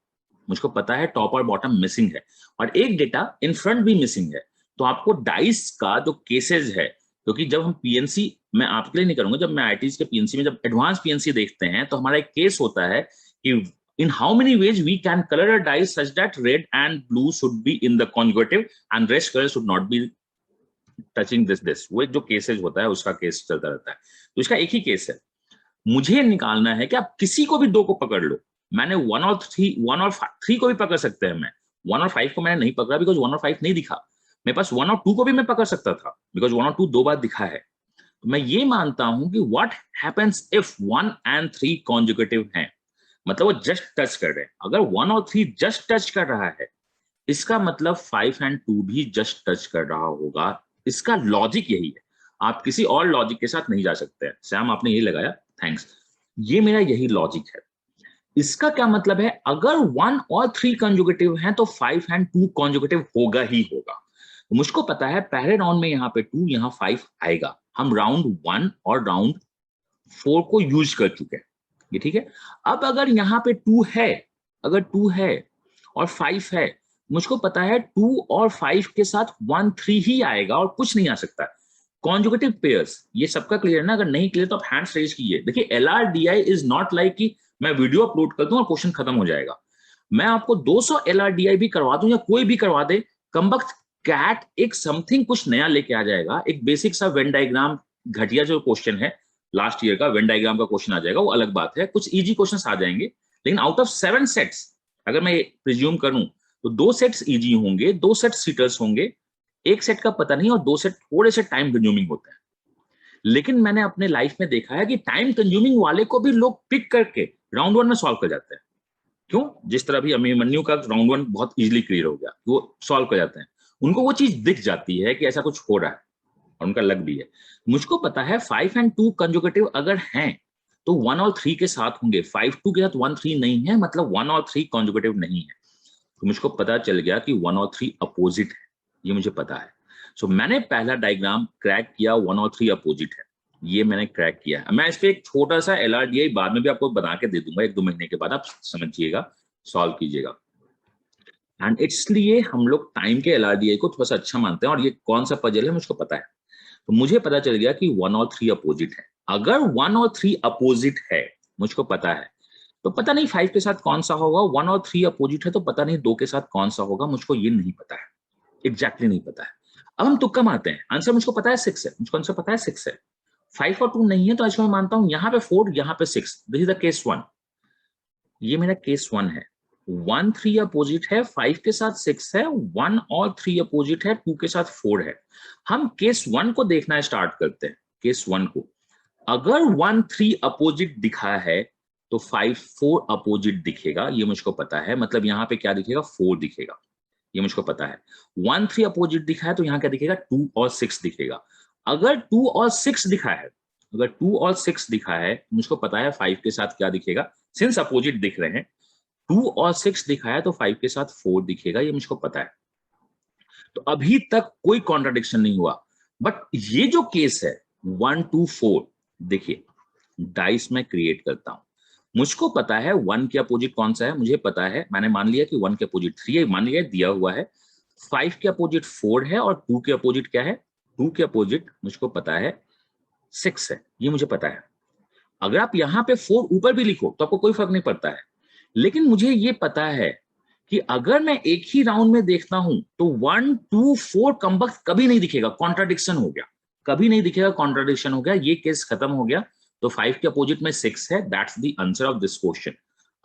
मुझको पता है टॉप और बॉटम मिसिंग है, और एक डेटा इन फ्रंट भी मिसिंग है। तो आपको डाइस का जो केसेज है, क्योंकि जब हम पीएनसी, मैं आपके लिए नहीं करूंगा, जब मैं आईटीज के पीएनसी में जब एडवांस पीएनसी देखते हैं तो हमारा एक केस होता है कि in how many ways we can colour a dice such that red and blue should be in the conjugative and rest colour should not be touching this. वो एक जो केसेज होता है उसका केस चलता रहता है। तो इसका एक ही केस है, मुझे निकालना है कि आप किसी को भी 2 को पकड़ लो। मैंने 1 और 3 को भी पकड़ सकते हैं। मैं 1 और 5 को मैंने नहीं पकड़ा बिकॉज 1 और 5 नहीं दिखा। मेरे पास 1 और 2 को भी मैं पकड़ सकता था बिकॉज 1 और 2 2 बार दिखा है। तो मैं ये मानता हूं कि what happens if 1 and 3 conjugative हैं, मतलब वो जस्ट टच कर रहे हैं। अगर 1 और 3 जस्ट टच कर रहा है इसका मतलब 5 and 2 भी जस्ट टच कर रहा होगा। इसका लॉजिक यही है, आप किसी और लॉजिक के साथ नहीं जा सकते हैं। सैम आपने यही लगाया, थैंक्स। ये मेरा यही लॉजिक है। इसका क्या मतलब है, अगर 1 और 3 कंजुगेटिव हैं तो 5 and 2 कंजुगेटिव होगा ही होगा। मुझको पता है पहले राउंड में यहाँ पे 2, यहाँ 5 आएगा। हम राउंड 1 और राउंड 4 को यूज कर चुके हैं, ये ठीक है। अब अगर यहाँ पे 2 है, अगर 2 है और 5 है, मुझको पता है 2 और 5 के साथ 1 3 ही आएगा और कुछ नहीं आ सकता। कॉन्जुगेटिव पेयर्स, ये सबका क्लियर है ना? अगर नहीं क्लियर तो आप हैंड्स रेज कीजिए। देखिए LRDI इज नॉट लाइक कि मैं वीडियो अपलोड कर दूं और क्वेश्चन खत्म हो जाएगा। मैं आपको 200 LRDI भी करवा दूं या कोई भी करवा दे, कमबख्त कैट एक समथिंग कुछ नया लेके आ जाएगा। एक बेसिक सा वेन डायग्राम, घटिया जो क्वेश्चन है लास्ट ईयर का वेन डायग्राम का क्वेश्चन आ जाएगा, वो अलग बात है। कुछ इजी क्वेश्चंस आ जाएंगे, लेकिन आउट ऑफ 7 सेट्स अगर मैं प्रिज्यूम करूं तो 2 सेट्स इजी होंगे, 2 सेट सीटर्स होंगे, एक सेट का पता नहीं, और 2 सेट थोड़े से टाइम कंज्यूमिंग होते हैं। लेकिन मैंने अपने लाइफ में देखा है कि टाइम कंज्यूमिंग वाले को भी लोग पिक करके राउंड 1 में सॉल्व कर जाते हैं। क्यों? जिस तरह भी अभिमन्यु का राउंड 1 बहुत इजीली क्लियर हो गया, वो सॉल्व कर जाते हैं। उनको वो चीज दिख जाती है कि ऐसा कुछ हो रहा है और उनका लग भी है। मुझको पता है 5 and 2 कंजुगेटिव अगर हैं तो 1 और 3 के साथ होंगे। 5 2 के साथ 1 3 नहीं है, मतलब 1 और 3 कंजुगेटिव नहीं है। तो मुझको पता चल गया कि 1 और 3 अपोजिट है, ये मुझे पता है। सो मैंने पहला डायग्राम क्रैक किया, 1 और 3 अपोजिट है, ये मैंने क्रैक किया। मैं इस पे एक छोटा सा LRDI बाद में भी आपको बना के दे दूंगा, 1-2 महीने के बाद आप समझिएगा, सॉल्व कीजिएगा। एंड इसलिए हम लोग टाइम के LRDI को थोड़ा सा अच्छा मानते हैं, और ये कौन सा पजल है मुझको पता है। तो मुझे पता चल गया कि 1 और 3 अपोजिट है। अगर 1 और 3 अपोजिट है, मुझको पता है, तो पता नहीं 5 के साथ कौन सा होगा। 1 और 3 अपोजिट है तो पता नहीं 2 के साथ कौन सा होगा, मुझको ये नहीं पता है, एग्जैक्टली नहीं पता है। अब हम तुक्का मारते हैं। आंसर मुझको पता है 6 है, मुझको आंसर पता है 6 है। 5 और 2 नहीं है, तो आज मैं मानता हूं यहाँ पे 4, यहाँ पे 6। दिस इज द केस 1, ये मेरा केस 1 है। 1 3 अपोजिट है, 5 के साथ 6 है, 1 और 3 अपोजिट है, 2 के साथ 4 है। हम केस 1 को देखना स्टार्ट करते हैं। केस 1 को, अगर 1 3 अपोजिट दिखा है तो 5 4 अपोजिट दिखेगा, ये मुझको पता है। मतलब यहाँ पे क्या दिखेगा, 4 दिखेगा, ये मुझको पता है। 1 3 अपोजिट दिखा है तो यहाँ क्या दिखेगा, 2 और 6 दिखेगा। अगर 2 और 6 दिखा है, अगर 2 और 6 दिखा है, मुझको पता है 5 के साथ क्या दिखेगा, सिंस अपोजिट दिख रहे हैं। 2 और 6 दिखा है तो 5 के साथ 4 दिखेगा, ये मुझको पता है। तो अभी तक कोई कॉन्ट्राडिक्शन नहीं हुआ। बट ये जो केस है 1 2 4, देखिए डाइस में क्रिएट करता हूं। मुझको पता है 1 के अपोजिट कौन सा है, मुझे पता है। मैंने मान लिया कि 1 के अपोजिट 3 है, मान लिया दिया हुआ है। 5 के अपोजिट 4 है और 2 के अपोजिट क्या है, 2 के अपोजिट मुझको पता है 6 है, ये मुझे पता है। अगर आप यहाँ पे 4 ऊपर भी लिखो तो आपको कोई फर्क नहीं पड़ता है। लेकिन मुझे ये पता है कि अगर मैं एक ही राउंड में देखता हूं तो 1 2 4 कमबख्त कभी नहीं दिखेगा, कॉन्ट्राडिक्शन हो गया, कभी नहीं दिखेगा, कॉन्ट्राडिक्शन हो गया, ये केस खत्म हो गया। तो 5 के अपोजिट में 6 है, that's the answer of this question.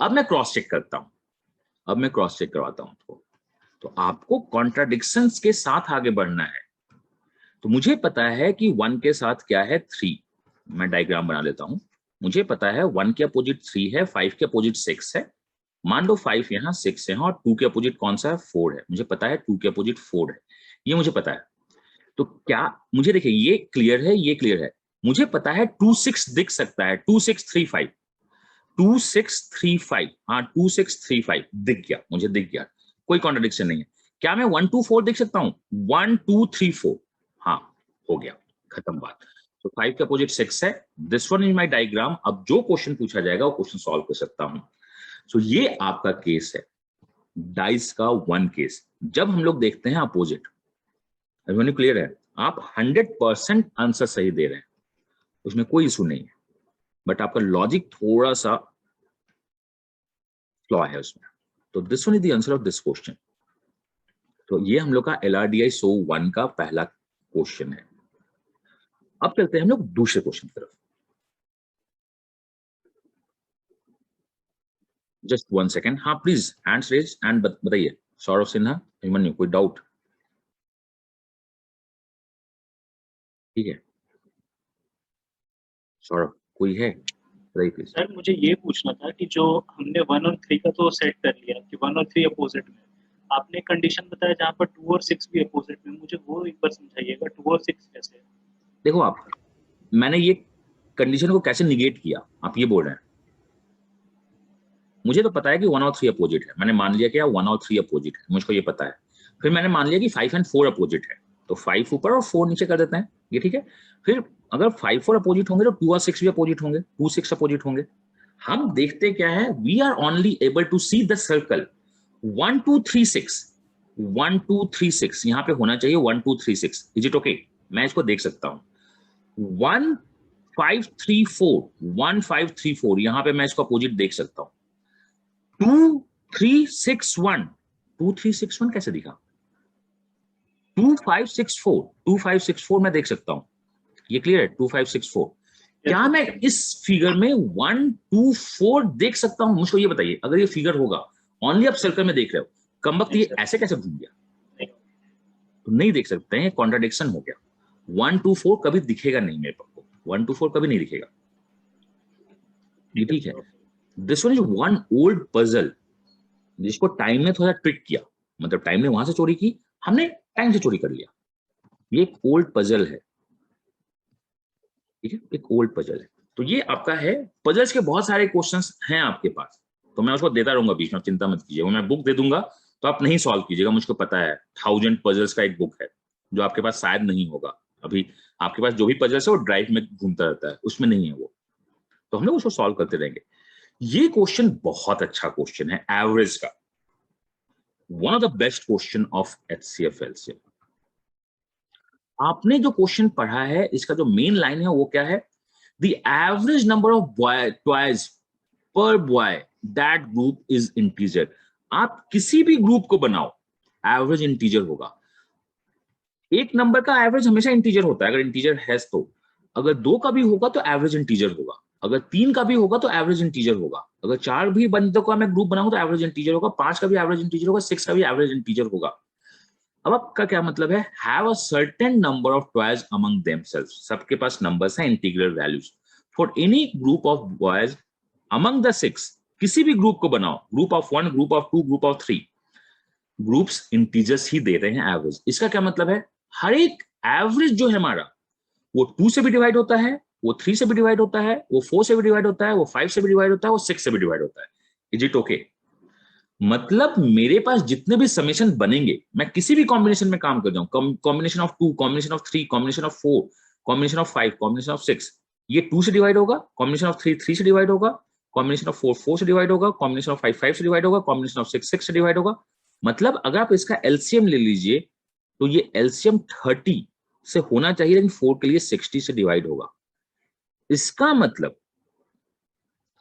अब मैं क्रॉस चेक करता हूं, अब मैं क्रॉस चेक करवाता हूं। तो आपको कॉन्ट्राडिक्शंस के साथ आगे बढ़ना है। तो मुझे पता है कि 1 के साथ क्या है, 3। मैं डायग्राम बना लेता हूं। मुझे पता है 1 के अपोजिट 3 है, 5 के अपोजिट 6 है। मान लो 5 यहाँ 6 है और 2 के अपोजिट कौन सा है, 4 है। मुझे पता है 2 के अपोजिट 4 है, ये मुझे पता है। तो क्या मुझे, देखिए ये क्लियर है, ये क्लियर है। मुझे पता है 2 6 दिख सकता है, 2 6 3 5, 2 6 3 5, हाँ 2 6 3 5 दिख गया, मुझे दिख गया, कोई कॉन्ट्रडिक्शन नहीं है। क्या मैं 1 2 4 देख सकता हूं, 1 2 3 4, हाँ हो गया, खत्म बात। तो 5 के अपोजिट 6 है, this one is my diagram. अब जो क्वेश्चन पूछा जाएगा वो क्वेश्चन सॉल्व कर सकता हूं। सो ये आपका केस है, डाइस का 1 केस। जब हम लोग देखते हैं अपोजिट, अभिमन्यु क्लियर है, आप 100% आंसर सही दे रहे हैं, उसमें कोई इशू नहीं है, बट आपका लॉजिक थोड़ा सा फ्लॉ है उसमें। तो this one is the answer of this question. तो ये हम लोग का LRDI SO 1 का पहला क्वेश्चन है। अब चलते हैं हम लोग दूसरे क्वेश्चन की तरफ। जस्ट 1 सेकेंड, हाँ प्लीज हैंड्स रेज एंड बताइए। सौरभ सिन्हा, अभिमन्यु, कोई डाउट? ठीक है सौरभ, कोई है, बताइए प्लीज। सर मुझे ये पूछना था कि जो हमने 1 और 3 का तो सेट कर लिया कि 1 और 3 अपोजिट में, आपने कंडीशन बताया जहाँ पर 2 और 6 भी अपोजिट में, मुझे वो एक बार समझाइएगा 2 और 6 कैसे है? देखो आप, मैंने ये कंडीशन को कैसे निगेट किया, आप ये बोल रहे हैं। मुझे तो पता है कि 1 और 3 अपोजिट है, मैंने मान लिया कि 1 और 3 अपोजिट है, मुझको ये पता है। फिर मैंने मान लिया कि 5 और 4 अपोजिट है, तो 5 ऊपर और 4 नीचे कर देते हैं, ये ठीक है। फिर अगर 5 और अपोजिट होंगे तो 2 और 6 भी अपोजिट होंगे, 2 6 अपोजिट होंगे। हम देखते क्या है, we are only able to see the circle 1 2 3 6, 1 2 3 6, यहाँ पे होना चाहिए 1 2 3 6। Is it okay? मैं इसको देख सकता हूँ 1 5 3 4, 1 5 3 4, यहाँ पे मैं इसको अपोजिट देख सकता हूँ। 2 3 6 1, 2 3 6 1 कैसे दिखा? 2 5 6 4, 2 5 6 4 मैं देख सकता हूं, ये क्लियर है? 2 5 6 4। क्या मैं इस फिगर में 1 2 4 देख सकता हूं? मुझको ये बताइए, अगर ये फिगर होगा, ओनली आप सर्कल में देख रहे हो, कमबख्त ये ऐसे कैसे घूम गया? तो नहीं देख सकते हैं, कॉन्ट्राडिक्शन हो गया। 1 2 4 कभी दिखेगा नहीं मेरे को, 1 2 4 कभी नहीं दिखेगा, ये ठीक है। This one is one old puzzle जिसको टाइम ने थोड़ा ट्रिक किया, मतलब टाइम ने वहां से चोरी की, हमने टाइम से चोरी कर लिया। ये एक ओल्ड पजल है, ठीक है, एक ओल्ड पजल है। तो ये आपका है, पजल्स के बहुत सारे क्वेश्चंस हैं आपके पास, तो मैं उसको देता रहूंगा बीच में, चिंता मत कीजिएगा। मैं बुक दे दूंगा तो आप नहीं सॉल्व कीजिएगा, मुझको पता है 1000 पजल्स का एक बुक है जो आपके पास शायद नहीं होगा अभी। आपके पास जो भी पजल्स है वो ड्राइव में घूमता रहता है, उसमें नहीं है वो, तो हम लोग उसको सॉल्व करते रहेंगे। ये क्वेश्चन बहुत अच्छा क्वेश्चन है, एवरेज का, one of the best question of HCF LCM। आपने जो क्वेश्चन पढ़ा है, इसका जो मेन लाइन है वो क्या है? The average number of toys per boy that group is integer. आप किसी भी ग्रुप को बनाओ, एवरेज इंटीजर होगा। एक नंबर का एवरेज हमेशा इंटीजर होता है अगर इंटीजर है तो, अगर 2 का भी होगा तो एवरेज इंटीजर होगा, अगर 3 का भी होगा तो एवरेज इंटीजर होगा, अगर 4 भी बंदों का मैं ग्रुप बनाऊं तो एवरेज इंटीजर होगा, 5 का भी एवरेज इंटीजर होगा, 6 का भी एवरेज इंटीजर होगा। अब आपका क्या मतलब है? Have a certain number of toys among themselves, सबके पास नंबर्स हैं, integral values. For any group of boys among the 6, किसी भी ग्रुप को बनाओ, group of 1, group of 2, group of 3, groups integers ही दे रहे हैं एवरेज। इसका क्या मतलब है? हर एक एवरेज जो है हमारा, वो 2 से भी डिवाइड होता है, वो 3 से भी डिवाइड होता है, वो 4 से भी डिवाइड होता है, वो 5 से भी डिवाइड होता है, वो 6 से भी डिवाइड होता है। Is it okay? मतलब मेरे पास जितने भी समेशन बनेंगे, मैं किसी भी कॉम्बिनेशन में काम कर जाऊं, combination of 2, combination of 3, combination of 4, combination of 5, combination of 6, ये 2 से डिवाइड होगा, कॉम्बिनेशन ऑफ 3 3 से डिवाइड होगा, कॉम्बिनेशन ऑफ 4 4 से डिवाइड होगा, कॉम्बिनेशन ऑफ 5 5 से डिवाइड होगा, कॉम्बिनेशन ऑफ 6 6 से डिवाइड होगा। मतलब अगर आप इसका एलसीएम ले लीजिए तो ये एलसीएम 30 से होना चाहिए, लेकिन 4 के लिए 60 से डिवाइड होगा। इसका मतलब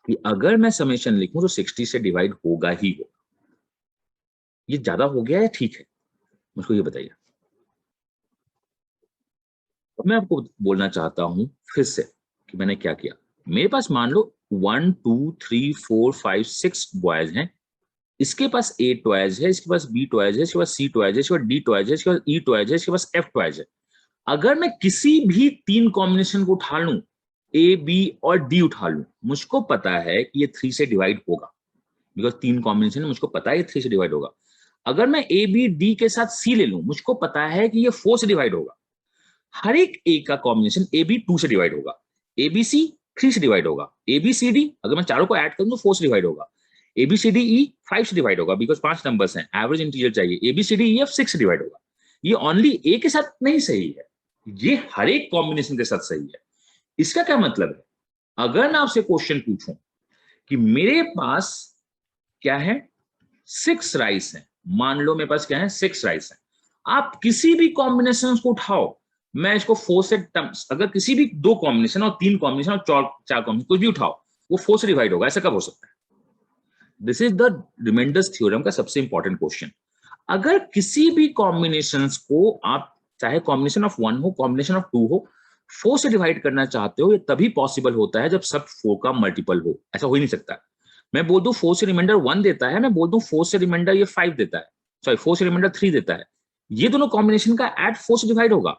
कि अगर मैं समेशन लिखूं तो 60 से डिवाइड होगा ही होगा। ये ज्यादा हो गया या ठीक है? मुझको ये बताइए। मैं आपको बोलना चाहता हूं फिर से कि मैंने क्या किया। मेरे पास मान लो 1 2 3 4 5 6 बॉयज हैं, इसके पास A टॉयज है, इसके पास B टॉयज है, इसके पास C टॉयज है, इसके पास D टॉयज है, इसके पास E टॉयज है, इसके पास F टॉयज है। अगर मैं किसी भी 3 कॉम्बिनेशन को उठा लूं, A B और D उठा लूं, मुझको पता है कि ये 3 से डिवाइड होगा, बिकॉज 3 कॉम्बिनेशन है, मुझको पता है ये 3 से डिवाइड होगा। अगर मैं A B D के साथ C ले लूं, मुझको पता है कि ये 4 से डिवाइड होगा। हर एक A का कॉम्बिनेशन A B 2 से डिवाइड होगा, A B C 3 से डिवाइड होगा, A B C D अगर मैं चारों को ऐड करूं तो 4 से डिवाइड होगा, A B C D E 5 से डिवाइड होगा, बिकॉज 5 नंबर्स हैं, एवरेज इंटीजर चाहिए, A B C D E F 6 से डिवाइड होगा। ये ओनली A के साथ नहीं सही है, ये हर एक कॉम्बिनेशन के साथ सही है। इसका क्या मतलब है? अगर मैं आपसे क्वेश्चन पूछूं कि मेरे पास क्या है, 6 राइस है, मान लो मेरे पास क्या है, 6 राइस है, आप किसी भी कॉम्बिनेशन को उठाओ, मैं इसको 4 से, अगर किसी भी 2 कॉम्बिनेशन और 3 कॉम्बिनेशन और 4 कॉम्बिनेशन कुछ भी उठाओ, वो 4 से डिवाइड होगा। ऐसा कब हो सकता है? This is the remainders theorem का सबसे इंपॉर्टेंट क्वेश्चन। अगर किसी भी कॉम्बिनेशंस को आप, चाहे कॉम्बिनेशन ऑफ 1 हो, कॉम्बिनेशन ऑफ 2 हो, 4 से डिवाइड करना चाहते हो, ये तभी पॉसिबल होता है जब सब 4 का मल्टीपल हो। ऐसा हो ही नहीं सकता। मैं बोल दूं 4 से रिमाइंडर 1 देता है, मैं बोल दूं 4 से रिमाइंडर ये 5 देता है, सॉरी 4 से रिमाइंडर 3 देता है, ये दोनों कॉम्बिनेशन का एड 4 से डिवाइड होगा।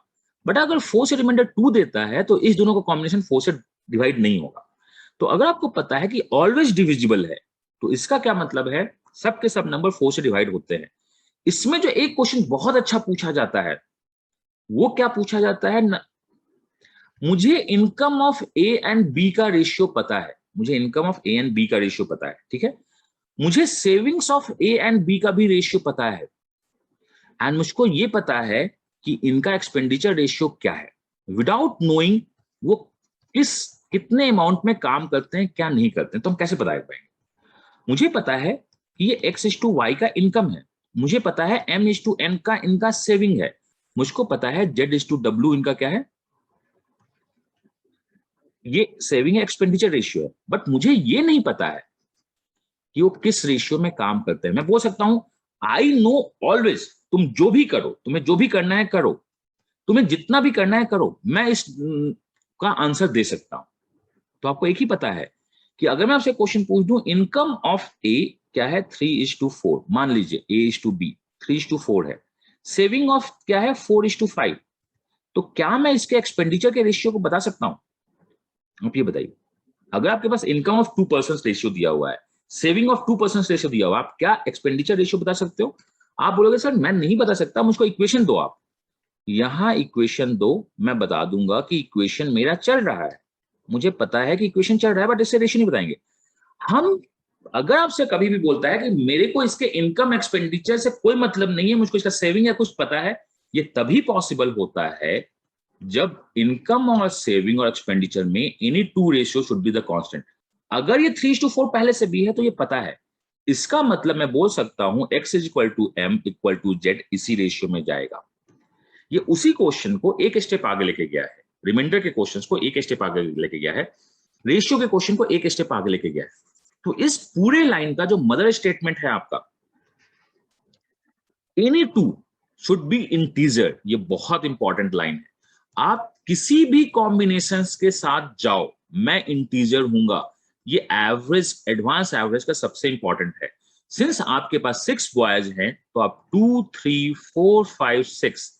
बट अगर 4 से रिमाइंडर 2 देता है तो इस दोनों का कॉम्बिनेशन 4 से डिवाइड नहीं होगा। तो अगर आपको पता है कि ऑलवेज डिविजिबल है, तो इसका क्या मतलब है, सब के सब नंबर 4 से डिवाइड होते हैं। इसमें जो एक क्वेश्चन बहुत अच्छा पूछा जाता है वो क्या पूछा जाता है न, मुझे income of A and B का रेशियो पता है, मुझे income of A and B का रेशियो पता है, ठीक है, मुझे savings of A and B का भी रेशियो पता है, एंड मुझको ये पता है कि इनका एक्सपेंडिचर रेशियो क्या है, विदाउट नोइंग वो कितने अमाउंट में काम करते हैं क्या नहीं करते हैं, तो हम कैसे पता कर पाएंगे? मुझे पता है कि ये x/y का इनकम है, मुझे पता है m/n का इनका सेविंग है, मुझको पता है z/w इनका क्या है, ये सेविंग एक्सपेंडिचर रेशियो है, बट मुझे ये नहीं पता है कि वो किस रेशियो में काम करते हैं। मैं बोल सकता हूं आई नो ऑलवेज, तुम जो भी करो, तुम्हें जो भी करना है करो, तुम्हें जितना भी करना है करो, मैं इस का आंसर दे सकता हूं। तो आपको एक ही पता है कि अगर मैं आपसे क्वेश्चन पूछ दूं इनकम ऑफ ए क्या है 3:4, मान लीजिए A/B 3:4 है, सेविंग ऑफ क्या है 4:5, तो क्या मैं इसके एक्सपेंडिचर के रेशियो को बता सकता हूं? आप ये बताइए, अगर आपके पास इनकम ऑफ 2% रेशियो दिया हुआ है, सेविंग ऑफ 2% रेशियो दिया हुआ है, आप क्या एक्सपेंडिचर रेशियो बता सकते हो? आप बोलोगे सर मैं नहीं बता सकता, मुझको इक्वेशन दो। आप यहां इक्वेशन दो, मैं बता दूंगा कि इक्वेशन मेरा चल रहा है, मुझे पता है कि इक्वेशन चल रहा है, बट इससे रेशियो नहीं बताएंगे हम। अगर आपसे कभी भी बोलता है कि मेरे को इसके इनकम एक्सपेंडिचर से कोई मतलब नहीं है, मुझको इसका सेविंग या कुछ पता है, ये तभी पॉसिबल होता है जब इनकम और सेविंग और एक्सपेंडिचर में any two ratio should be the constant. अगर ये 3:4 पहले से भी है तो ये पता है, इसका मतलब मैं बोल सकता हूं x=m=z इसी रेशियो में जाएगा। ये उसी क्वेश्चन को एक स्टेप आगे लेके गया है, रिमाइंडर के क्वेश्चंस को एक स्टेप आगे लेके गया है, रेशियो के क्वेश्चन को एक स्टेप आगे लेके गया है। तो इस पूरे लाइन का जो मदर स्टेटमेंट है आपका any two should be integer, ये बहुत इंपॉर्टेंट लाइन है। आप किसी भी कॉम्बिनेशंस के साथ जाओ, मैं इंटीजर हूंगा, ये एवरेज, एडवांस एवरेज का सबसे इंपॉर्टेंट है। सिंस आपके पास 6 बॉयज हैं तो आप 2, 3, 4, 5, 6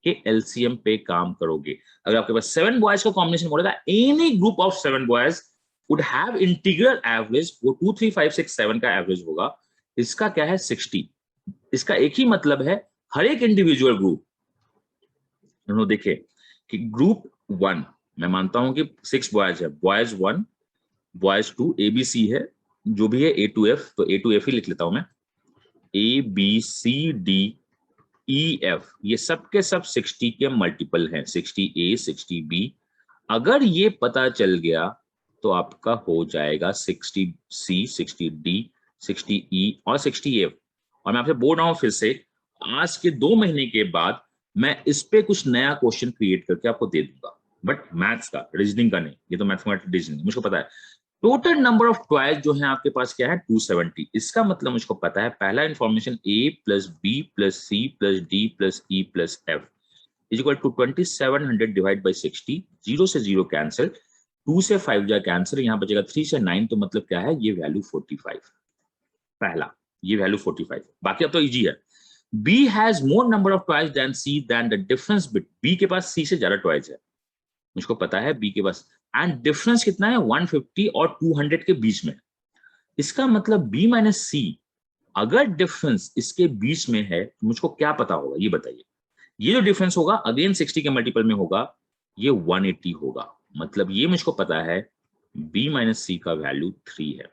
के एलसीएम पे काम करोगे। अगर आपके पास 7 बॉयज का कॉम्बिनेशन बोलेगा, any group of 7 boys would have integral average, वो 2, 3, 5, 6, 7 का एवरेज होगा। इसका क्या है 60। इसका एक ही मतलब है हर एक इंडिविजुअल ग्रुप, देखिए कि ग्रुप 1 मैं मानता हूं कि 6 बॉयज है, बॉयज 1 बॉयज 2 ABC है, जो भी है A to F, तो A to F ही लिख लेता हूं मैं, ABCDEF, ये सब के सब 60 के मल्टीपल हैं, 60A 60B। अगर ये पता चल गया तो आपका हो जाएगा 60C 60D 60E और 60F। और मैं आपसे बोल रहा हूं फिर से, आज के 2 महीने के बाद मैं इस पे कुछ नया क्वेश्चन क्रिएट करके आपको दे दूंगा, बट मैथ्स का, रीजनिंग का नहीं, ये तो मैथमेटिक्स रीजनिंग मुझको पता है। टोटल नंबर ऑफ टॉयज जो है आपके पास क्या है 270। इसका मतलब मुझको पता है पहला information A + B + C + D + E + F = 2700 divide by 60, 0 से 0 कैंसिल, 2 से 5 जा कैंसिल, यहां बचेगा 3 से 9, तो मतलब क्या है ये वैल्यू 45, पहला ये वैल्यू 45। बाकी अब तो इजी है। B has more number of toys than C than the difference B के पास C से ज्यादा टॉयज है, मुझको पता है B के पास, एंड डिफरेंस कितना है 150 और 200 के बीच में। इसका मतलब B - C, अगर डिफरेंस इसके बीच में है तो मुझको क्या पता होगा ये बताइए। ये जो डिफरेंस होगा अगेन 60 के मल्टीपल में होगा, ये 180 होगा, मतलब ये मुझको पता है B - C का वैल्यू 3 है।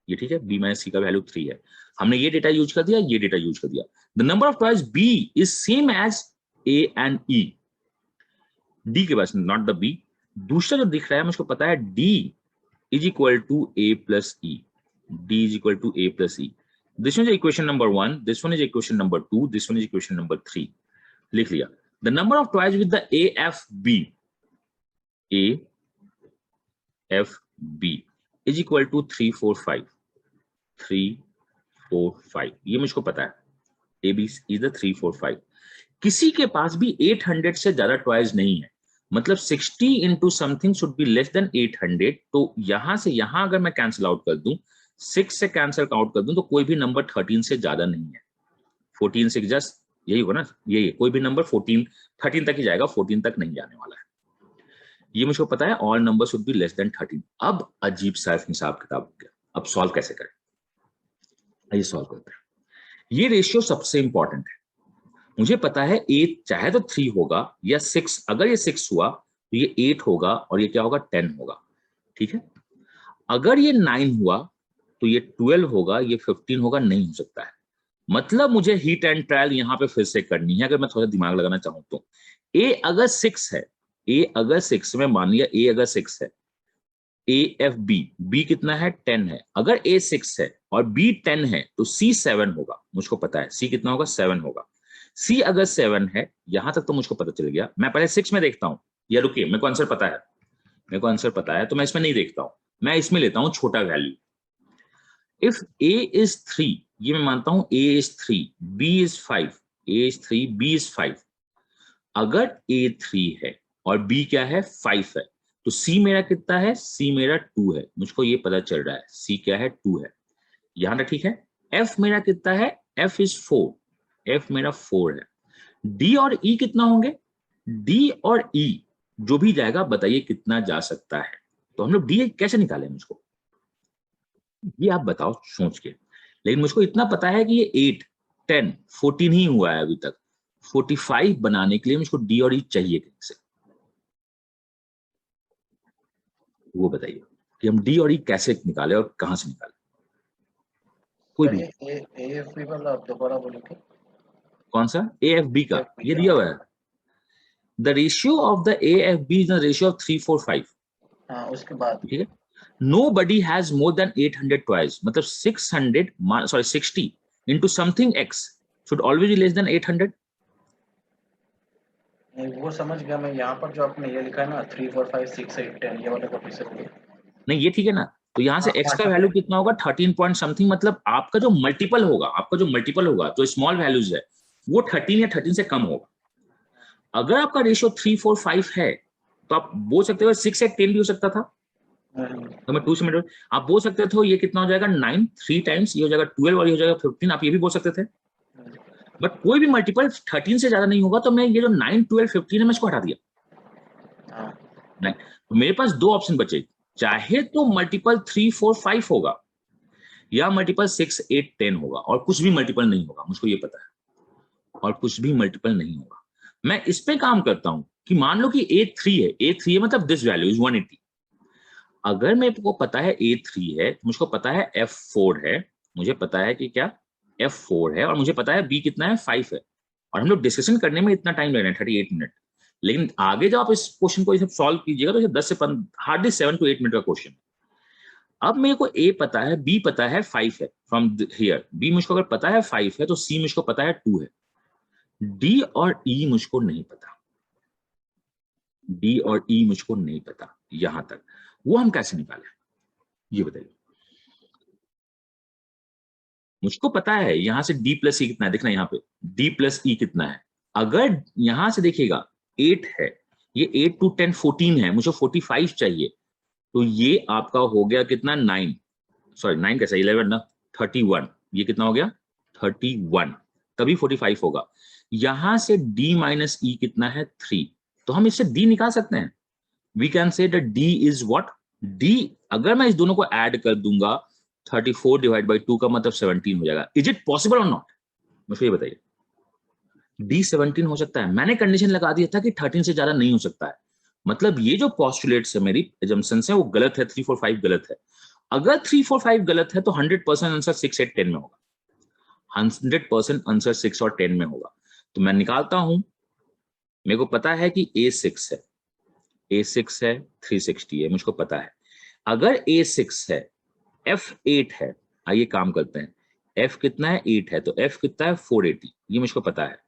ये ठीक है, B - C का वैल्यू 3 है। हमने ये डेटा यूज कर दिया, ये डेटा यूज कर दिया। The number of toys B is same as A and E, D के पास नॉट द B। दूसरा जो दिख रहा है मुझको पता है D = A + E, D = A + E। This one is equation number 1, this one is equation number 2, this one is equation number 3। लिख लिया। The number of toys with the AFB = 345, 345, ये मुझको पता है। AB is the 345। किसी के पास भी 800 से ज्यादा टॉयज नहीं है, मतलब 60 into something should be less than 800। तो यहां से यहां अगर मैं कैंसिल आउट कर दूं, 6 से कैंसिल आउट कर दूं, तो कोई भी नंबर 13 से ज्यादा नहीं है। 14 से जस्ट यही होगा ना, यही कोई भी नंबर 13 तक ही जाएगा, 14 तक नहीं जाने वाला है। ये मुझको पता है, all number should be less than 13। अब अजीब सा हिसाब किताब हो गया, अब सॉल्व कैसे करें, आइए सॉल्व करते हैं। ये रेशियो सबसे इंपॉर्टेंट है। मुझे पता है ए चाहे तो 3 होगा या 6, अगर ये 6 हुआ तो ये 8 होगा और ये क्या होगा 10 होगा, ठीक है। अगर ये 9 हुआ तो ये 12 होगा, ये 15 होगा, नहीं हो सकता है। मतलब मुझे हीट एंड ट्रायल यहां पे फिर से करनी है, अगर मैं थोड़ा दिमाग लगाना चाहूं तो। ए अगर 6 है, ए अगर 6 में मान लिया ए अगर 6 है, ए एफ बी, बी कितना है 10 है, अगर ए 6 है और बी 10 है तो सी 7 होगा, मुझको पता है सी कितना होगा 7 होगा। सी अगर 7 है, यहां तक तो मुझको पता चल गया। मैं पहले 6 में देखता हूं, या रुकिए मेरे को आंसर पता है, मेरे को आंसर पता है तो मैं इसमें नहीं देखता हूं, मैं इसमें लेता हूं छोटा वैल्यू। इफ ए इज 3, ये मैं मानता हूं A is 3, B is 5, A is 3, B is 5, अगर ए 3 है और बी क्या है 5 है, तो सी मेरा कितना है, सी मेरा 2 है, मुझको ये पता चल रहा है सी क्या है 2 है, यहां तक ठीक है। एफ मेरा कितना है, एफ इज 4, एफ मेरा 4 है। डी और ई कितना होंगे, डी और ई जो भी जाएगा बताइए कितना जा सकता है। तो हम लोग डी कैसे निकालें, मुझको ये आप बताओ सोच के। लेकिन मुझको इतना पता है कि ये 8, 10, 14 ही हुआ है अभी तक, 45 बनाने के लिए मुझको डी और ई चाहिए कहीं से, वो बताइए कि हम डी और ई कैसे निकाले और कहां से निकाले। कोई भी एएफबी वाला आप दोबारा बोलिए। कौन सा एएफबी का, ये दिया हुआ है the ratio of the AFB is the ratio of 3, 4, 5। हाँ, उसके बाद ठीक है, nobody has more than 800 twice, मतलब 60 into something x should always be less than 800। वो समझ गया मैं। यहाँ पर जो आपने ये लिखा है ना 3, 4, 5, 6, 8, 10, ये वाला कॉपी से बोलिए। नहीं ये ठीक है ना, तो यहाँ से हाँ, x का वैल्यू कितना होगा 13 पॉइंट समथिंग, मतलब आपका जो मल्टीपल होगा, आपका जो मल्टीपल होगा जो स्मॉल वैल्यूज है वो 13 या 13 से कम होगा। अगर आपका रेशियो 3, 4, 5 है तो आप बोल सकते हो 6 या 10 भी हो सकता था, तो मैं 2 से मिनट आप बोल सकते थे ये कितना हो जाएगा 9, 3 टाइम्स ये हो जाएगा 12 और ये हो जाएगा 15, आप ये भी बोल सकते थे। बट कोई भी मल्टीपल 13 से ज्यादा नहीं होगा, तो मैं ये जो 9, 12, 15 है मैं इसको हटा दिया। नहीं, तो मेरे पास 2 ऑप्शन बचे, चाहे तो मल्टीपल 3, 4, 5 होगा या मल्टीपल 6, 8, 10 होगा, और कुछ भी मल्टीपल नहीं होगा, मुझको ये पता है, और कुछ भी मल्टीपल नहीं होगा। मैं इस पे काम करता हूं कि मान लो कि A3 है, A3 है मतलब दिस वैल्यू इज 180। अगर मेरे को पता है A3 है, मुझको पता है F4 है, मुझे पता है कि क्या F4 है, और मुझे पता है B कितना है 5 है, और हम लोग डिस्कशन करने में इतना टाइम ले रहे हैं 38 मिनट। लेकिन आगे जब आप इस क्वेश्चन को सॉल्व कीजिएगा तो ये 10 से 15 हार्डली 7 to 8 मिनट का क्वेश्चन। अब मेरे को A पता है, B पता है 5 है, फ्रॉम हियर B मुझको अगर पता है 5 है तो C मुझको पता है 2 है, D और E मुझको नहीं पता, D और E मुझको नहीं पता, यहां तक वो हम कैसे निकालें ये बताइए। मुझको पता है यहां से D प्लस E कितना है, देखना यहाँ पे D प्लस E कितना है। अगर यहां से देखिएगा 8 है, ये 8 to 10 14 है, मुझे 45 चाहिए, तो ये आपका हो गया कितना 9, सॉरी 9 कैसा 11 ना 31, ये कितना हो गया 31, तभी 45 होगा। यहां से D माइनस E कितना है 3, तो हम इससे D निकाल सकते हैं। We can say D is what, D अगर मैं इस दोनों को ऐड कर दूंगा 34 डिवाइड बाई 2 का मतलब 17 हो जाएगा। इज इट पॉसिबल और नॉट, मुझे ये बताइए। D 17 हो सकता है, मैंने कंडीशन लगा दिया था कि 13 से ज्यादा नहीं हो सकता है, मतलब ये जो पॉस्टुलेट्स है मेरी एजम्पशंस है वो गलत है, 3, 4, 5 गलत है। अगर 3, 4, 5 गलत है तो 100% आंसर 6, 8, 10 में होगा, 100% आंसर 6 और 10 में होगा। तो मैं निकालता हूं, मेरे को पता है कि A6 है, A6 है 360 है, मुझको पता है। अगर A6 है, F8 है, आइए काम करते हैं, F कितना है 8 है, तो F कितना है 480, ये मुझको पता है।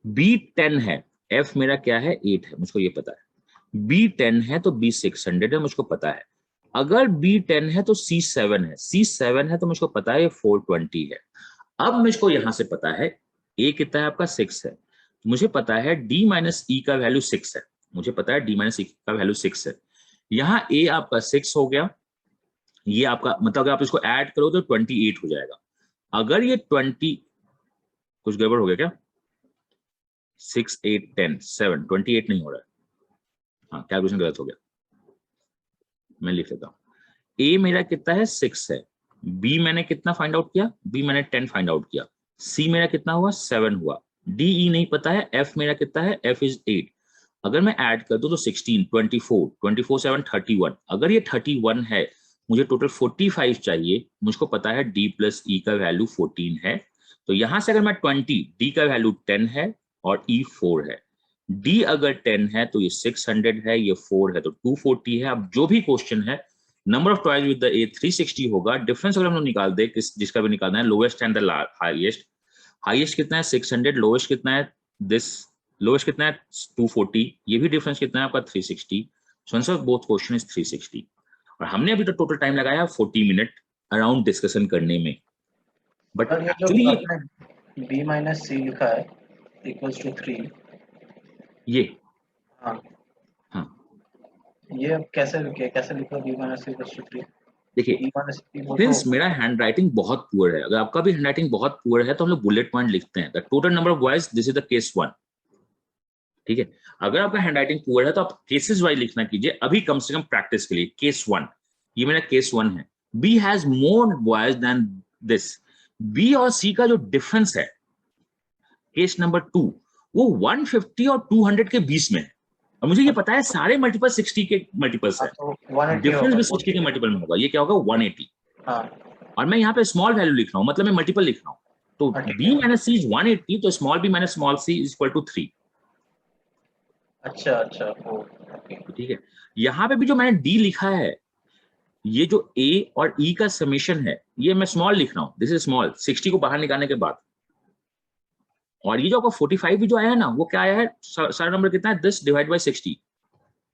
B10 है, F मेरा क्या है 8 है, मुझको ये पता है। B10 है तो B 600 है, मुझको पता है। अगर B10 है तो C7 है, C7 है तो मुझको पता है 420 है। अब मुझको यहां से पता है A कितना है आपका 6 है, मुझे पता है D माइनस E का वैल्यू 6 है, मुझे पता है D माइनस E का वैल्यू 6 है। यहाँ A आपका 6 हो गया, ये आपका मतलब अगर आप इसको ऐड करो तो 28 हो जाएगा। अगर ये 20 कुछ गड़बड़ हो गया क्या, 6, 8, 10, 7, 28 नहीं हो रहा है, हाँ कैलकुलेशन गलत हो गया, मैं लिख लेता हूँ। A मेरा कितना है 6 है, B मैंने कितना फाइंड आउट किया, B मैंने 10 फाइंड आउट किया, सी मेरा कितना हुआ 7 हुआ, डी ई नहीं पता है, एफ मेरा कितना है, एफ इज 8। अगर मैं ऐड कर दूं तो 16, 24, 24 7 31। अगर ये 31 है, मुझे टोटल 45 चाहिए, मुझको पता है डी प्लस ई का वैल्यू 14 है, तो यहां से अगर मैं 20, डी का वैल्यू 10 है और ई 4 है। डी अगर 10 है तो ये 600 है, ये 4 है तो 240 है। अब जो भी क्वेश्चन है, number of toys with the ए 360 होगा। डिफरेंस अगर हम लोग निकाल दे, जिसका भी निकालना है, lowest and the highest. Highest कितना है 600, लोएस्ट कितना है दिस, लोएस्ट कितना है 240, ये भी डिफरेंस कितना है आपका 360। So answer of both question is 360। और हमने अभी तो टोटल टाइम लगाया 40 मिनट अराउंड डिस्कशन करने में। बट एक्चुअली ये बी माइनस सी लिखा है इक्वल्स टू 3, ये हाँ हाँ ये अब कैसे लिखा B minus C equals to 3? देखिए बी माइनस सी सिंस मेरा हैंड राइटिंग बहुत पुअर है, अगर आपका भी हैंड राइटिंग बहुत पुअर है तो हम लोग बुलेट पॉइंट लिखते हैं। The total number of boys, this is the case 1। ठीक है, अगर आपका हैंड राइटिंग पुअर है तो आप केसेस वाइज लिखना कीजिए अभी, कम से कम प्रैक्टिस के लिए। केस 1, ये मेरा केस 1 है। B has more boys than this. B और सी का जो डिफरेंस है केस नंबर 2, वो 150 और 200 के बीच में है। और मुझे ये पता है सारे मल्टीपल 60 के मल्टीपल्स है, डिफरेंस भी 60 के मल्टीपल में होगा। ये क्या होगा 180। और मैं यहाँ पे स्मॉल वैल्यू लिख रहा हूँ, मतलब मैं मल्टीपल लिख रहा हूँ। तो बी माइनस सी इज 180, तो small B minus small C is equal to 3। अच्छा ठीक है, यहाँ पे भी जो मैंने डी लिखा है, ये जो ए और ई का समेशन है, ये मैं स्मॉल लिख रहा हूँ, दिस इज स्मॉल, 60 को बाहर निकालने के बाद। और ये जो आपका 45 भी जो आया है ना, वो क्या आया है, सारा नंबर कितना है 10 डिवाइड बाई 60,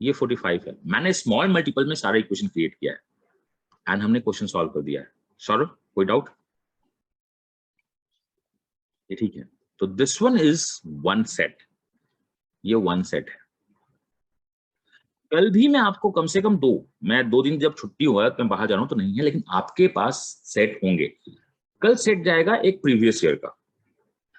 ये 45 है। मैंने स्मॉल मल्टीपल में सारा इक्वेशन क्रिएट किया है एंड हमने क्वेश्चन सॉल्व कर दिया है। सौरभ कोई डाउट? ये ठीक है, तो दिस वन इज 1 सेट, ये 1 सेट है। कल भी मैं आपको कम से कम 2, मैं 2 दिन जब छुट्टी हुआ तो मैं बाहर जा रहा हूं तो नहीं है, लेकिन आपके पास सेट होंगे। कल सेट जाएगा एक प्रीवियस ईयर का,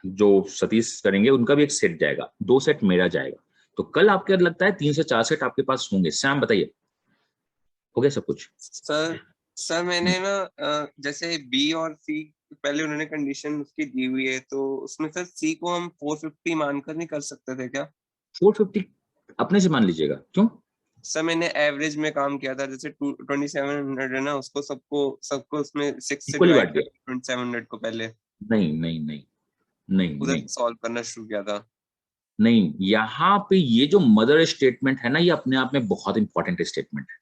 जो सतीश करेंगे उनका भी एक सेट जाएगा, 2 सेट मेरा जाएगा। तो कल आपके लगता है 3 से 4 सेट आपके पास होंगे। सैम बताइए, हो गया सब कुछ? सर मैंने ना जैसे बी और सी पहले उन्होंने कंडीशन उसकी दी हुई है, तो उसमें सर सी को हम 450 मानकर नहीं कर सकते थे क्या? 450 अपने से मान लीजिएगा, क्यों? सर मैंने एवरेज में काम किया था, जैसे 2700 है ना, उसको सबको उसमें 6 से डिवाइड कर 2700 को पहले नहीं उधर सॉल्व करना शुरू किया था। नहीं, यहाँ पे ये जो मदर स्टेटमेंट है ना, ये अपने आप में बहुत इंपॉर्टेंट स्टेटमेंट है।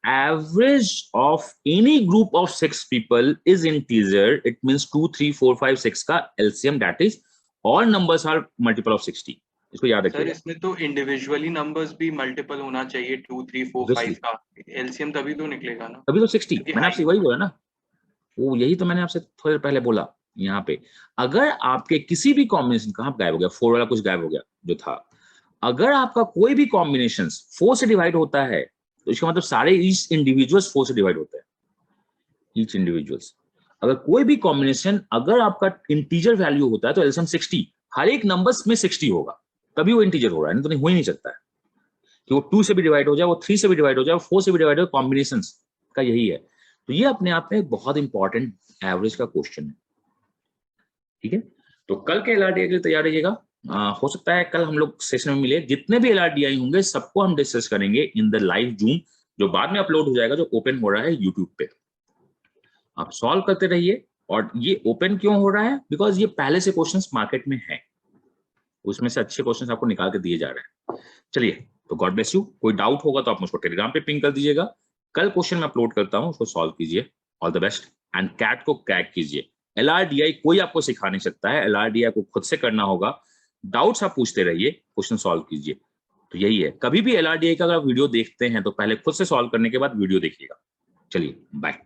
Average of any group of 6 people is integer. It means 2, 3, 4, 5, 6 का LCM, that is all numbers are multiple of 60. इसको याद रखिए। सर इसमें तो इंडिविजुअली नंबर्स भी मल्टीपल होना चाहिए, 2, 3, 4, 5 का LCM तभी तो निकलेगा ना, तभी तो 60। मैंने आपसे वही बोला ना, वो यही तो मैंने आपसे थोड़ी देर पहले बोला। यहाँ पे अगर आपके किसी भी कॉम्बिनेशन, कहाँ गायब हो गया 4 वाला, कुछ गायब हो गया जो था। अगर आपका कोई भी कॉम्बिनेशन 4 से डिवाइड होता है तो इसका मतलब सारे ईच इंडिविजुअल्स 4 से डिवाइड होते हैं, ईच इंडिविजुअल्स। अगर कोई भी कॉम्बिनेशन अगर आपका इंटीजर वैल्यू होता है तो एलसीएम 60, हर एक नंबर्स में 60 होगा, तभी वो इंटीजर हो रहा है, नहीं तो नहीं हो ही नहीं सकता है कि वो 2 से भी डिवाइड हो जाए, वो 3 से भी डिवाइड हो जाए, वो 4 से भी डिवाइड हो जाए। कॉम्बिनेशंस का यही है। तो ये अपने आप में बहुत इंपॉर्टेंट एवरेज का क्वेश्चन है। ठीक है, तो कल के एलआरडीआई के लिए तैयार रहिएगा। हो सकता है कल हम लोग सेशन में मिले, जितने भी एलआरडीआई होंगे सबको हम डिस्कस करेंगे इन द लाइव जूम, जो बाद में अपलोड हो जाएगा, जो ओपन हो रहा है यूट्यूब पे। आप सॉल्व करते रहिए। और ये ओपन क्यों हो रहा है? बिकॉज ये पहले से क्वेश्चंस मार्केट में है, उसमें से अच्छे क्वेश्चंस आपको निकाल के दिए जा रहे हैं। चलिए, तो गॉड ब्लेस यू। कोई डाउट होगा तो आप मुझको टेलीग्राम पे पिंग कर दीजिएगा। कल क्वेश्चन मैं अपलोड करता हूँ, उसको सॉल्व कीजिए। All the best and CAT को क्रैक कीजिए। एलआरडीआई कोई आपको सिखा नहीं सकता है, एलआरडीआई को खुद से करना होगा। डाउट्स आप पूछते रहिए, क्वेश्चन सॉल्व कीजिए। तो यही है, कभी भी एलआरडीआई का अगर वीडियो देखते हैं तो पहले खुद से सॉल्व करने के बाद वीडियो देखिएगा। चलिए, बाय।